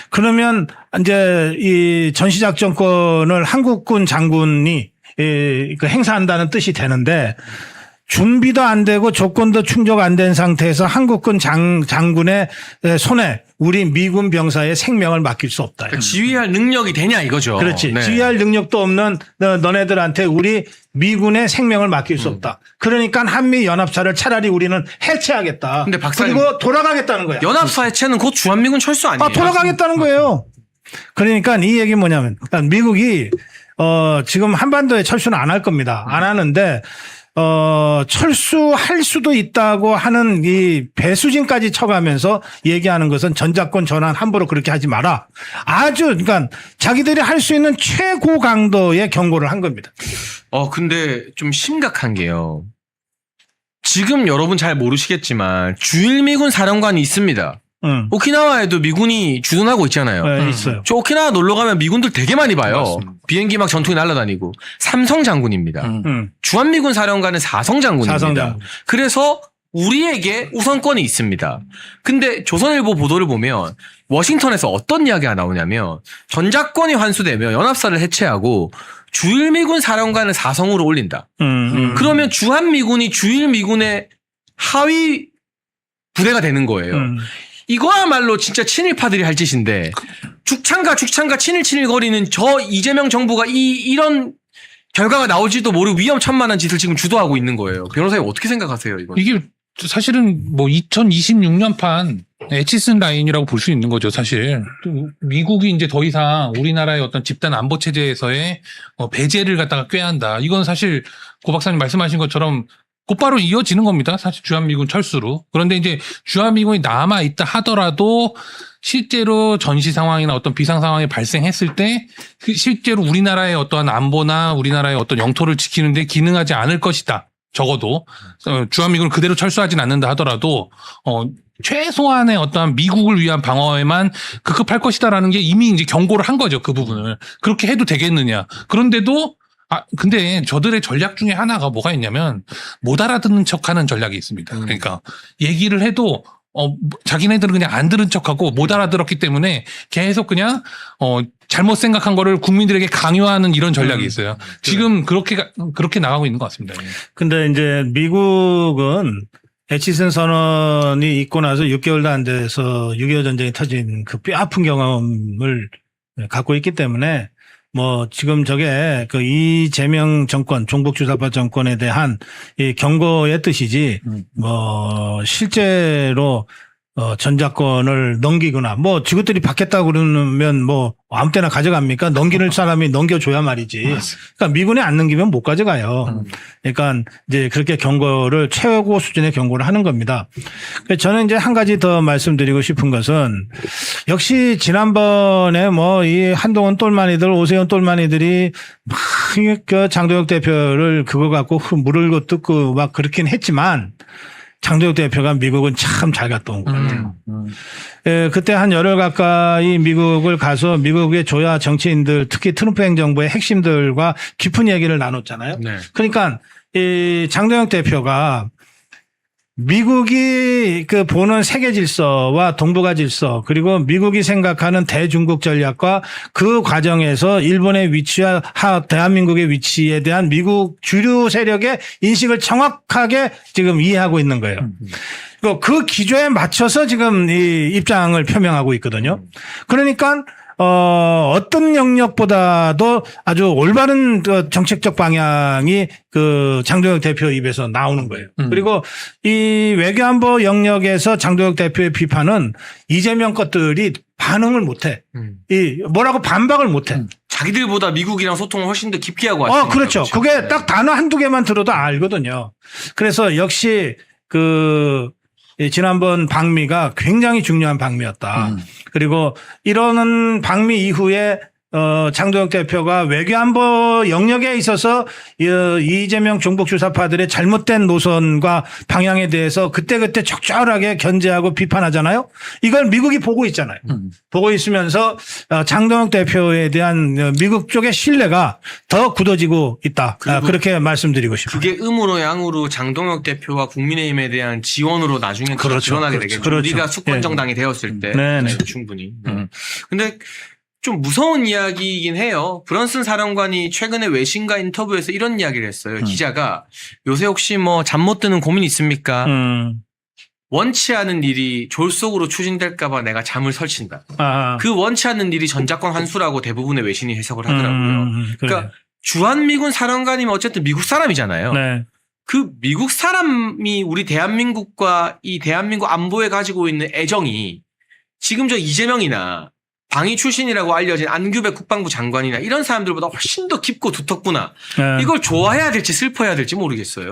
그러면 이제 이 전시작전권을 한국군 장군이 그 행사한다는 뜻이 되는데 준비도 안 되고 조건도 충족 안 된 상태에서 한국군 장군의 손에 우리 미군 병사의 생명을 맡길 수 없다. 그러니까 지휘할 능력이 되냐 이거죠. 그렇지. 네. 지휘할 능력도 없는 너네들한테 우리 미군의 생명을 맡길 수 없다. 그러니까 한미연합사를 차라리 우리는 해체하겠다. 근데 박사님, 그리고 돌아가겠다는 거야. 연합사 해체는 곧 주한미군 철수 아니에요? 돌아가겠다는 거예요. 그러니까 이 얘기는 뭐냐면 미국이 지금 한반도에 철수는 안 할 겁니다. 안 하는데 철수할 수도 있다고 하는 이 배수진까지 쳐가면서 얘기하는 것은 전자권 전환 함부로 그렇게 하지 마라. 그러니까 자기들이 할 수 있는 최고 강도의 경고를 한 겁니다. 근데 좀 심각한 게요. 지금 여러분 잘 모르시겠지만 주일미군 사령관이 있습니다. 오키나와에도 미군이 주둔하고 있잖아요. 네, 있어요. 저 오키나와 놀러 가면 미군들 되게 많이 봐요. 맞습니다. 비행기 막 전투기 날아다니고. 삼성 장군입니다. 주한미군 사령관은 사성 장군입니다. 사성 장군. 그래서 우리에게 우선권이 있습니다. 근데 조선일보 보도를 보면 워싱턴에서 어떤 이야기가 나오냐면 전자권이 환수되면 연합사를 해체하고 주일미군 사령관을 사성으로 올린다. 그러면 주한미군이 주일미군의 하위 부대가 되는 거예요. 이거야말로 진짜 친일파들이 할 짓인데 죽창가 친일 거리는 저 이재명 정부가 이런 결과가 나올지도 모르고 위험천만한 짓을 지금 주도하고 있는 거예요. 변호사님 어떻게 생각하세요, 이거? 이게 사실은 뭐 2026년판 에치슨 라인이라고 볼 수 있는 거죠, 사실. 또 미국이 이제 더 이상 우리나라의 어떤 집단 안보 체제에서의 배제를 갖다가 꾀한다. 이건 사실 고 박사님 말씀하신 것처럼 곧바로 이어지는 겁니다. 사실 주한미군 철수로. 그런데 이제 주한미군이 남아 있다 하더라도 실제로 전시 상황이나 어떤 비상 상황이 발생했을 때 실제로 우리나라의 어떠한 안보나 우리나라의 어떤 영토를 지키는데 기능하지 않을 것이다. 적어도 주한미군을 그대로 철수하진 않는다 하더라도 최소한의 어떠한 미국을 위한 방어에만 급급할 것이다라는 게 이미 이제 경고를 한 거죠. 그 부분을. 그렇게 해도 되겠느냐. 그런데도 근데 저들의 전략 중에 하나가 뭐가 있냐면 못 알아듣는 척하는 전략이 있습니다. 그러니까 얘기를 해도 자기네들은 그냥 안 들은 척하고 못 알아들었기 때문에 계속 그냥 잘못 생각한 거를 국민들에게 강요하는 이런 전략이 있어요. 지금 그렇게 나가고 있는 것 같습니다. 근데 이제 미국은 에치슨 선언이 있고 나서 6개월도 안 돼서 6.25 전쟁이 터진 그 뼈아픈 경험을 갖고 있기 때문에 뭐 지금 저게 그 이재명 정권, 종북주사파 정권에 대한 이 경고의 뜻이지 뭐 실제로 전작권을 넘기거나 뭐 지구들이 받겠다고 그러면 뭐 아무 때나 가져갑니까? 넘기는 사람이 넘겨줘야 말이지. 그러니까 미군이 안 넘기면 못 가져가요. 그러니까 이제 그렇게 경고를 최고 수준의 경고를 하는 겁니다. 저는 이제 한 가지 더 말씀드리고 싶은 것은 역시 지난번에 뭐 이 한동훈 똘마니들, 오세훈 똘마니들이 막 그 장동혁 대표를 그거 갖고 물을고 뜯고 막 그렇긴 했지만 장동혁 대표가 미국은 참 잘 갔다 온 것 같아요. 그때 한 열흘 가까이 미국을 가서 미국의 조야 정치인들, 특히 트럼프 행정부의 핵심들과 깊은 얘기를 나눴잖아요. 네. 그러니까 이 장동혁 대표가 미국이 그 보는 세계 질서와 동북아 질서 그리고 미국이 생각하는 대중국 전략과 그 과정에서 일본의 위치와 대한민국의 위치에 대한 미국 주류 세력의 인식을 정확하게 지금 이해하고 있는 거예요. 그 기조에 맞춰서 지금 이 입장을 표명하고 있거든요. 그러니까 어떤 영역보다도 아주 올바른 그 정책적 방향이 그 장동혁 대표 입에서 나오는 거예요. 그리고 이 외교안보 영역에서 장동혁 대표의 비판은 이재명 것들이 반응을 못해. 이 뭐라고 반박을 못해. 자기들보다 미국이랑 소통을 훨씬 더 깊게 하고 왔어요. 그렇죠. 그게 딱 단어 한두 개만 들어도 알거든요. 그래서 역시 지난번 방미가 굉장히 중요한 방미였다. 그리고 이러는 방미 이후에 장동혁 대표가 외교안보 영역에 있어서 이재명 종북주사파들의 잘못된 노선과 방향에 대해서 그때그때 적절하게 견제하고 비판하잖아요. 이걸 미국이 보고 있잖아요. 보고 있으면서 장동혁 대표에 대한 미국 쪽의 신뢰가 더 굳어지고 있다. 그렇게 말씀드리고 싶습니다. 그게 음으로 양으로 장동혁 대표와 국민의힘에 대한 지원으로 나중에 그렇죠. 드러나게 그렇죠. 되겠죠. 그렇죠. 우리가 수권 정당이 되었을 때 네네. 충분히. 근데 좀 무서운 이야기이긴 해요. 브런슨 사령관이 최근에 외신과 인터뷰에서 이런 이야기를 했어요. 기자가 요새 혹시 뭐 잠 못 드는 고민 있습니까? 원치 않은 일이 졸속으로 추진될까 봐 내가 잠을 설친다. 그 원치 않는 일이 전작권 환수라고 대부분의 외신이 해석을 하더라고요. 그러니까 주한미군 사령관이면 어쨌든 미국 사람이잖아요. 네. 그 미국 사람이 우리 대한민국과 이 대한민국 안보에 가지고 있는 애정이 지금 저 이재명이나 방위 출신이라고 알려진 안규백 국방부 장관이나 이런 사람들보다 훨씬 더 깊고 두텁구나. 네. 이걸 좋아해야 될지 슬퍼해야 될지 모르겠어요.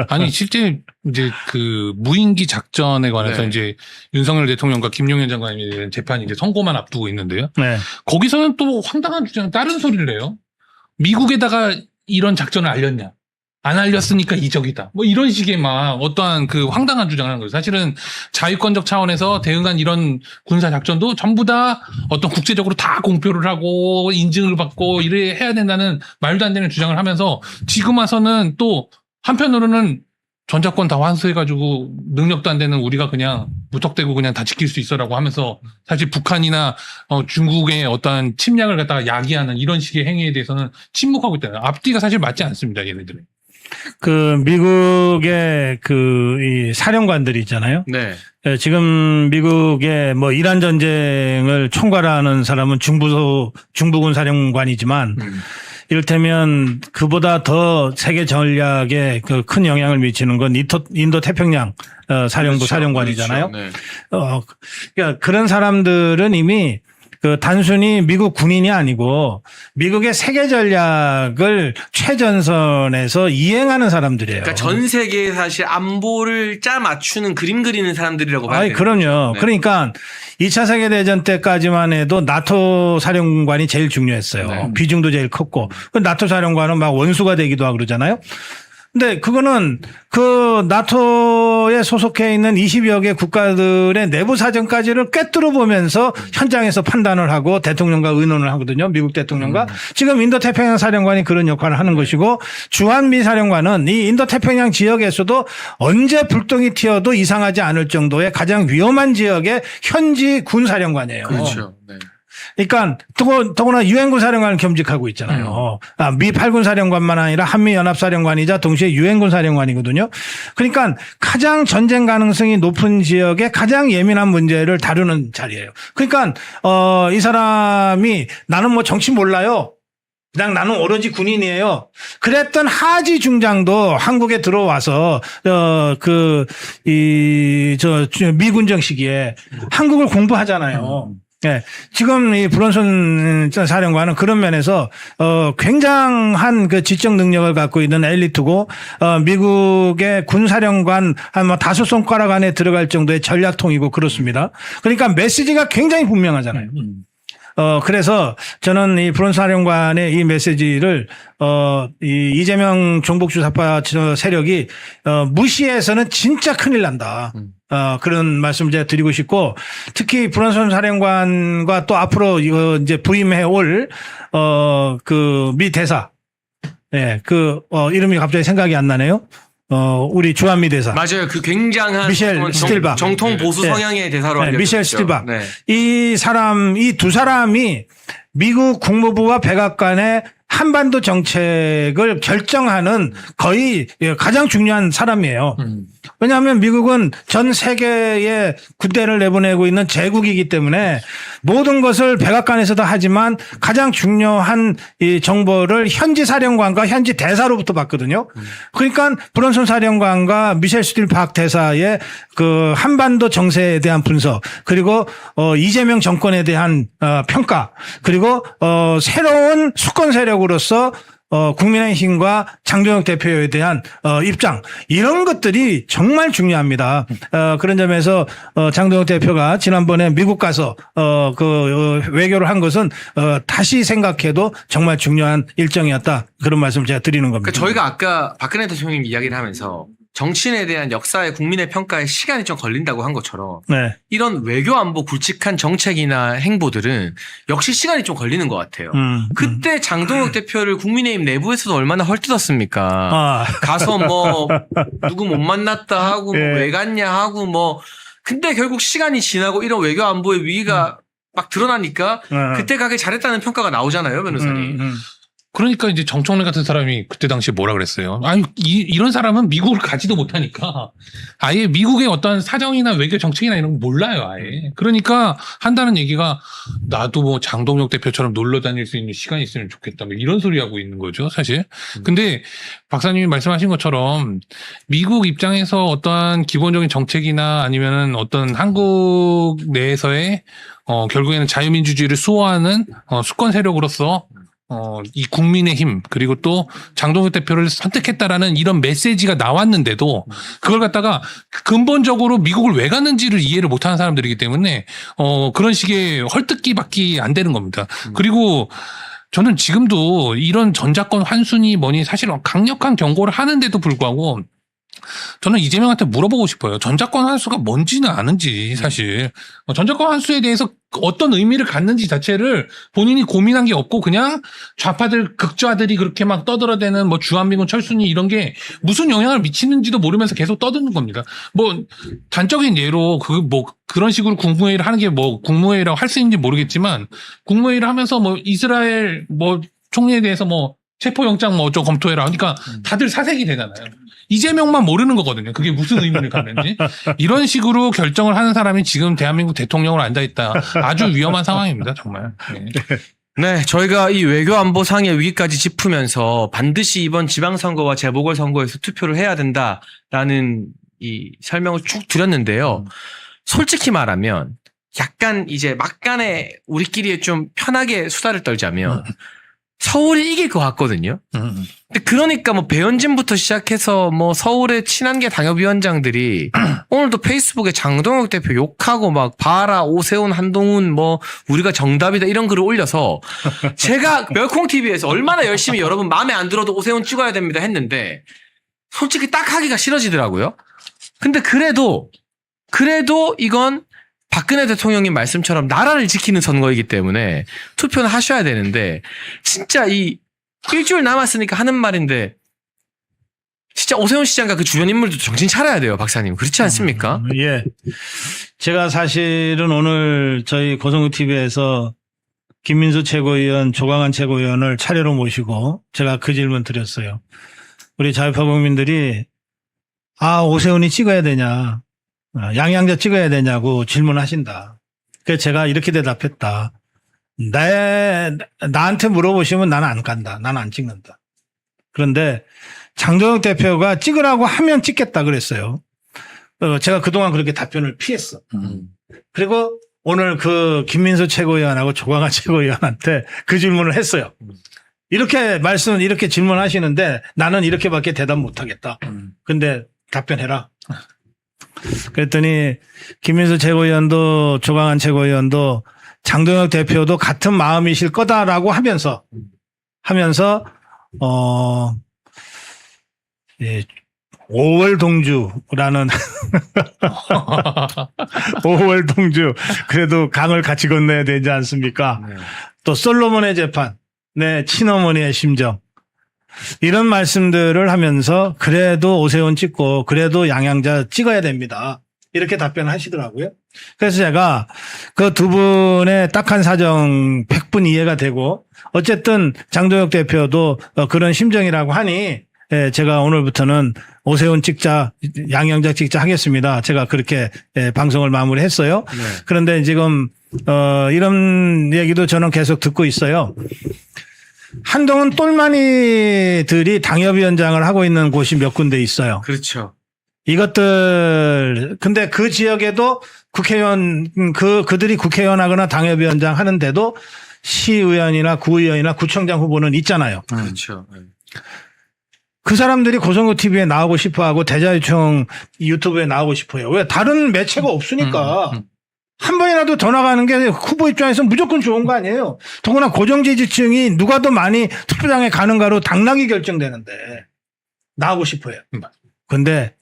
아니 실제 이제 그 무인기 작전에 관해서 네. 이제 윤석열 대통령과 김용현 장관에 대한 재판이 이제 선고만 앞두고 있는데요. 네. 거기서는 또 황당한 주장, 다른 소리를 해요. 미국에다가 이런 작전을 알렸냐? 안 알렸으니까 이적이다. 뭐 이런 식의 막 어떠한 그 황당한 주장을 하는 거예요. 사실은 자유권적 차원에서 대응한 이런 군사 작전도 전부 다 어떤 국제적으로 다 공표를 하고 인증을 받고 이래 해야 된다는 말도 안 되는 주장을 하면서 지금 와서는 또 한편으로는 전작권 다 환수해가지고 능력도 안 되는 우리가 그냥 무턱대고 그냥 다 지킬 수 있어라고 하면서 사실 북한이나 중국의 어떠한 침략을 갖다가 야기하는 이런 식의 행위에 대해서는 침묵하고 있다. 앞뒤가 사실 맞지 않습니다, 얘네들은. 그 미국의 이 사령관들이 있잖아요. 네. 예, 지금 미국의 뭐 이란 전쟁을 총괄하는 사람은 중부군 사령관이지만 이를테면 그보다 더 세계 전략에 그 큰 영향을 미치는 건 인도 태평양 사령부 그렇죠. 사령관이잖아요. 그렇죠. 네. 그러니까 그런 사람들은 이미 그 단순히 미국 군인이 아니고 미국의 세계 전략을 최전선에서 이행하는 사람들이에요. 그러니까 전 세계에 사실 안보를 짜 맞추는 그림 그리는 사람들이라고 봐야 아이, 돼요. 그럼요. 네. 그러니까 2차 세계대전 때까지만 해도 나토 사령관이 제일 중요했어요. 네. 비중도 제일 컸고. 그 나토 사령관은 막 원수가 되기도 하고 그러잖아요. 근데 그거는 그 나토에 소속해 있는 20여 개 국가들의 내부 사정까지를 꿰뚫어 보면서 현장에서 판단을 하고 대통령과 의논을 하거든요. 미국 대통령과. 지금 인도태평양 사령관이 그런 역할을 하는 것이고 주한미 사령관은 이 인도태평양 지역에서도 언제 불똥이 튀어도 이상하지 않을 정도의 가장 위험한 지역의 현지 군 사령관이에요. 그렇죠. 네. 그러니까 더구나 유엔군 사령관을 겸직하고 있잖아요. 미 8군 사령관만 아니라 한미 연합 사령관이자 동시에 유엔군 사령관이거든요. 그러니까 가장 전쟁 가능성이 높은 지역의 가장 예민한 문제를 다루는 자리예요. 그러니까 이 사람이 나는 뭐 정치 몰라요. 그냥 나는 오로지 군인이에요. 그랬던 하지 중장도 한국에 들어와서 미군정 시기에 한국을 공부하잖아요. 네. 지금 이 브론슨 사령관은 그런 면에서 굉장한 그 지적 능력을 갖고 있는 엘리트고 미국의 군사령관 한 뭐 5손가락 안에 들어갈 정도의 전략통이고 그렇습니다. 그러니까 메시지가 굉장히 분명하잖아요. 그래서 저는 이 브론슨 사령관의 이 메시지를 이 이재명 종북주사파 세력이 무시해서는 진짜 큰일 난다. 그런 말씀 제가 드리고 싶고, 특히 브론슨 사령관과 또 앞으로 이거 이제 부임해 올 그 미 대사, 예, 이름이 갑자기 생각이 안 나네요. 우리 주한미 대사. 맞아요. 그 굉장한 미셸 스틸박. 정통 보수 네. 성향의 대사로 네, 알려졌죠. 미셸 스틸박. 네. 이 두 사람이 미국 국무부와 백악관의 한반도 정책을 결정하는 거의 가장 중요한 사람이에요. 왜냐하면 미국은 전 세계에 군대를 내보내고 있는 제국이기 때문에 모든 것을 백악관에서도 하지만 가장 중요한 이 정보를 현지 사령관과 현지 대사로부터 받거든요. 그러니까 브론슨 사령관과 미셸 스틸박 대사의 그 한반도 정세에 대한 분석, 그리고 이재명 정권에 대한 평가, 그리고 새로운 수권 세력으로서 국민의힘과 장동혁 대표에 대한 입장, 이런 것들이 정말 중요합니다. 그런 점에서 장동혁 대표가 지난번에 미국 가서 외교를 한 것은 다시 생각해도 정말 중요한 일정이었다, 그런 말씀을 제가 드리는 겁니다. 그러니까 저희가 아까 박근혜 대통령 이야기를 하면서 정치인에 대한 역사의 국민의 평가에 시간이 좀 걸린다고 한 것처럼 네. 이런 외교 안보 굵직한 정책이나 행보들은 역시 시간이 좀 걸리는 것 같아요. 그때 장동혁 대표를 국민의힘 내부에서도 얼마나 헐뜯었습니까? 가서 뭐 누구 못 만났다 하고 뭐 왜 갔냐 하고 뭐, 근데 결국 시간이 지나고 이런 외교 안보의 위기가 막 드러나니까 그때 가길 잘했다는 평가가 나오잖아요, 변호사님. 그러니까 이제 정청래 같은 사람이 그때 당시에 뭐라 그랬어요. 아니, 이런 사람은 미국을 가지도 못하니까 아예 미국의 어떤 사정이나 외교 정책이나 이런 거 몰라요, 아예. 그러니까 한다는 얘기가 나도 뭐 장동혁 대표처럼 놀러 다닐 수 있는 시간이 있으면 좋겠다, 뭐 이런 소리 하고 있는 거죠, 사실. 근데 박사님이 말씀하신 것처럼 미국 입장에서 어떠한 기본적인 정책이나 아니면은 어떤 한국 내에서의 결국에는 자유민주주의를 수호하는 수권 세력으로서 이 국민의힘, 그리고 또 장동혁 대표를 선택했다라는 이런 메시지가 나왔는데도 그걸 갖다가 근본적으로 미국을 왜 갔는지를 이해를 못하는 사람들이기 때문에 그런 식의 헐뜯기밖에 안 되는 겁니다. 그리고 저는 지금도 이런 전작권 환순이 뭐니 사실 강력한 경고를 하는데도 불구하고 저는 이재명한테 물어보고 싶어요. 전작권 환수가 뭔지는 아는지, 사실. 전작권 환수에 대해서 어떤 의미를 갖는지 자체를 본인이 고민한 게 없고 그냥 좌파들, 극좌들이 그렇게 막 떠들어대는 뭐 주한미군 철수니 이런 게 무슨 영향을 미치는지도 모르면서 계속 떠드는 겁니다. 뭐 단적인 예로 그런 식으로 국무회의를 하는 게 뭐 국무회의라고 할 수 있는지 모르겠지만 국무회의를 하면서 뭐 이스라엘 뭐 총리에 대해서 뭐 체포영장 뭐 어쩌고 검토해라. 그러니까 다들 사색이 되잖아요. 이재명만 모르는 거거든요. 그게 무슨 의미를 갖는지. 이런 식으로 결정을 하는 사람이 지금 대한민국 대통령으로 앉아있다. 아주 위험한 상황입니다. 정말. 네. 네, 저희가 이 외교안보상의 위기까지 짚으면서 반드시 이번 지방선거와 재보궐선거에서 투표를 해야 된다라는 이 설명을 쭉 드렸는데요. 솔직히 말하면 약간 이제 막간에 우리끼리 좀 편하게 수다를 떨자면 서울이 이길 것 같거든요. 근데 그러니까 뭐 배현진부터 시작해서 뭐 서울의 친한계 당협위원장들이 오늘도 페이스북에 장동혁 대표 욕하고 막 봐라 오세훈 한동훈 뭐 우리가 정답이다 이런 글을 올려서 제가 멸콩TV에서 얼마나 열심히 여러분 마음에 안 들어도 오세훈 찍어야 됩니다 했는데 솔직히 딱 하기가 싫어지더라고요. 근데 그래도 이건 박근혜 대통령님 말씀처럼 나라를 지키는 선거이기 때문에 투표는 하셔야 되는데 진짜 이 일주일 남았으니까 하는 말인데 진짜 오세훈 시장과 그 주변 인물도 정신 차려야 돼요, 박사님. 그렇지 않습니까? 예. 제가 사실은 오늘 저희 고성구 TV에서 김민수 최고위원, 조광한 최고위원을 차례로 모시고 제가 그 질문 드렸어요. 우리 자유파 국민들이 오세훈이 찍어야 되냐, 양양자 찍어야 되냐고 질문하신다. 그래서 제가 이렇게 대답했다. 나한테 물어보시면 나는 안 간다. 나는 안 찍는다. 그런데 장동혁 대표가 찍으라고 하면 찍겠다 그랬어요. 제가 그동안 그렇게 답변을 피했어. 그리고 오늘 그 김민수 최고위원하고 조광한 최고위원한테 그 질문을 했어요. 이렇게 질문하시는데 나는 이렇게밖에 대답 못 하겠다. 근데 답변해라. 그랬더니 김민수 최고위원도 조광한 최고위원도 장동혁 대표도 같은 마음이실 거다라고 하면서 예, 5월 동주라는 5월 동주 그래도 강을 같이 건너야 되지 않습니까? 네. 또 솔로몬의 재판, 네, 친어머니의 심정 이런 말씀들을 하면서 그래도 오세훈 찍고 그래도 양양자 찍어야 됩니다. 이렇게 답변을 하시더라고요. 그래서 제가 그 두 분의 딱한 사정 100분 이해가 되고 어쨌든 장동혁 대표도 그런 심정이라고 하니 제가 오늘부터는 오세훈 찍자, 양양자 찍자 하겠습니다. 제가 그렇게 방송을 마무리했어요. 네. 그런데 지금 이런 얘기도 저는 계속 듣고 있어요. 한동훈 똘마니들이 당협위원장을 하고 있는 곳이 몇 군데 있어요. 그렇죠. 이것들 근데 그 지역에도 국회의원 그들이 국회의원 하거나 당협위원장 하는데도 시의원이나 구의원이나 구청장 후보는 있잖아요. 그렇죠. 그 사람들이 고성구 TV에 나오고 싶어하고 대자유총 유튜브에 나오고 싶어요. 왜 다른 매체가 없으니까 한 번이라도 더 나가는 게 후보 입장에서 무조건 좋은 거 아니에요. 더구나 고정지지층이 누가 더 많이 투표장에 가는가로 당락이 결정되는데 나오고 싶어요. 근데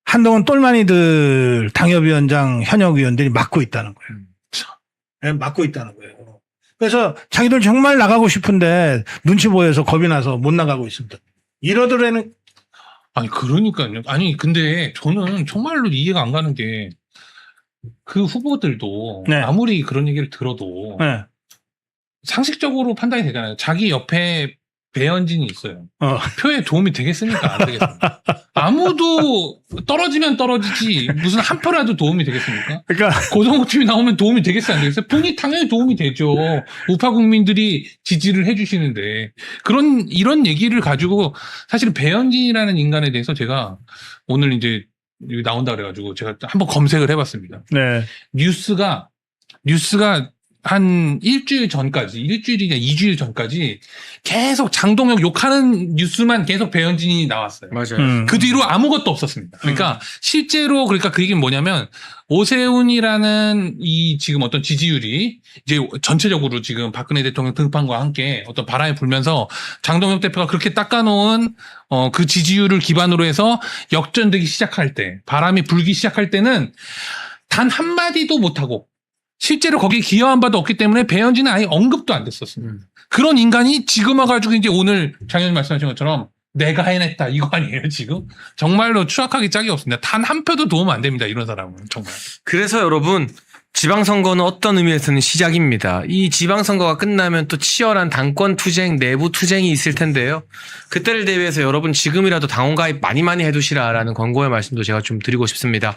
한동훈 똘마니들 당협위원장 현역 의원들이 막고 있다는 거예요. 네, 막고 있다는 거예요. 그래서 자기들 정말 나가고 싶은데 눈치 보여서 겁이 나서 못 나가고 있습니다. 이러더라는 아니, 그러니까요. 아니, 근데 저는 정말로 이해가 안 가는 게 그 후보들도 네. 아무리 그런 얘기를 들어도 네. 상식적으로 판단이 되잖아요. 자기 옆에 배현진이 있어요. 표에 도움이 되겠습니까? 안 되겠습니까? 아무도 떨어지면 떨어지지 무슨 한 표라도 도움이 되겠습니까? 그러니까 고성구 TV 나오면 도움이 되겠어요? 안 되겠어요? 본인이 당연히 도움이 되죠. 우파 국민들이 지지를 해주시는데 이런 얘기를 가지고 사실은 배현진이라는 인간에 대해서 제가 오늘 이제 여기 나온다 그래가지고 제가 한번 검색을 해봤습니다. 네. 뉴스가 한 일주일이냐 2주일 전까지 계속 장동혁 욕하는 뉴스만 계속 배현진이 나왔어요. 맞아요. 그 뒤로 아무것도 없었습니다. 그러니까 실제로 그 얘기는 뭐냐면 오세훈이라는 이 지금 어떤 지지율이 이제 전체적으로 지금 박근혜 대통령 등판과 함께 어떤 바람이 불면서 장동혁 대표가 그렇게 닦아놓은 그 지지율을 기반으로 해서 역전되기 시작할 때, 바람이 불기 시작할 때는 단 한마디도 못하고 실제로 거기에 기여한 바도 없기 때문에 배현진은 아예 언급도 안 됐었습니다. 그런 인간이 지금 와가지고 이제 오늘 장현님 말씀하신 것처럼 내가 해냈다 이거 아니에요 지금? 정말로 추악하기 짝이 없습니다. 단 한 표도 도움 안 됩니다. 이런 사람은 정말. 그래서 여러분 지방선거는 어떤 의미에서는 시작입니다. 이 지방선거가 끝나면 또 치열한 당권 투쟁, 내부 투쟁이 있을 텐데요. 그때를 대비해서 여러분 지금이라도 당원 가입 많이 해두시라라는 권고의 말씀도 제가 좀 드리고 싶습니다.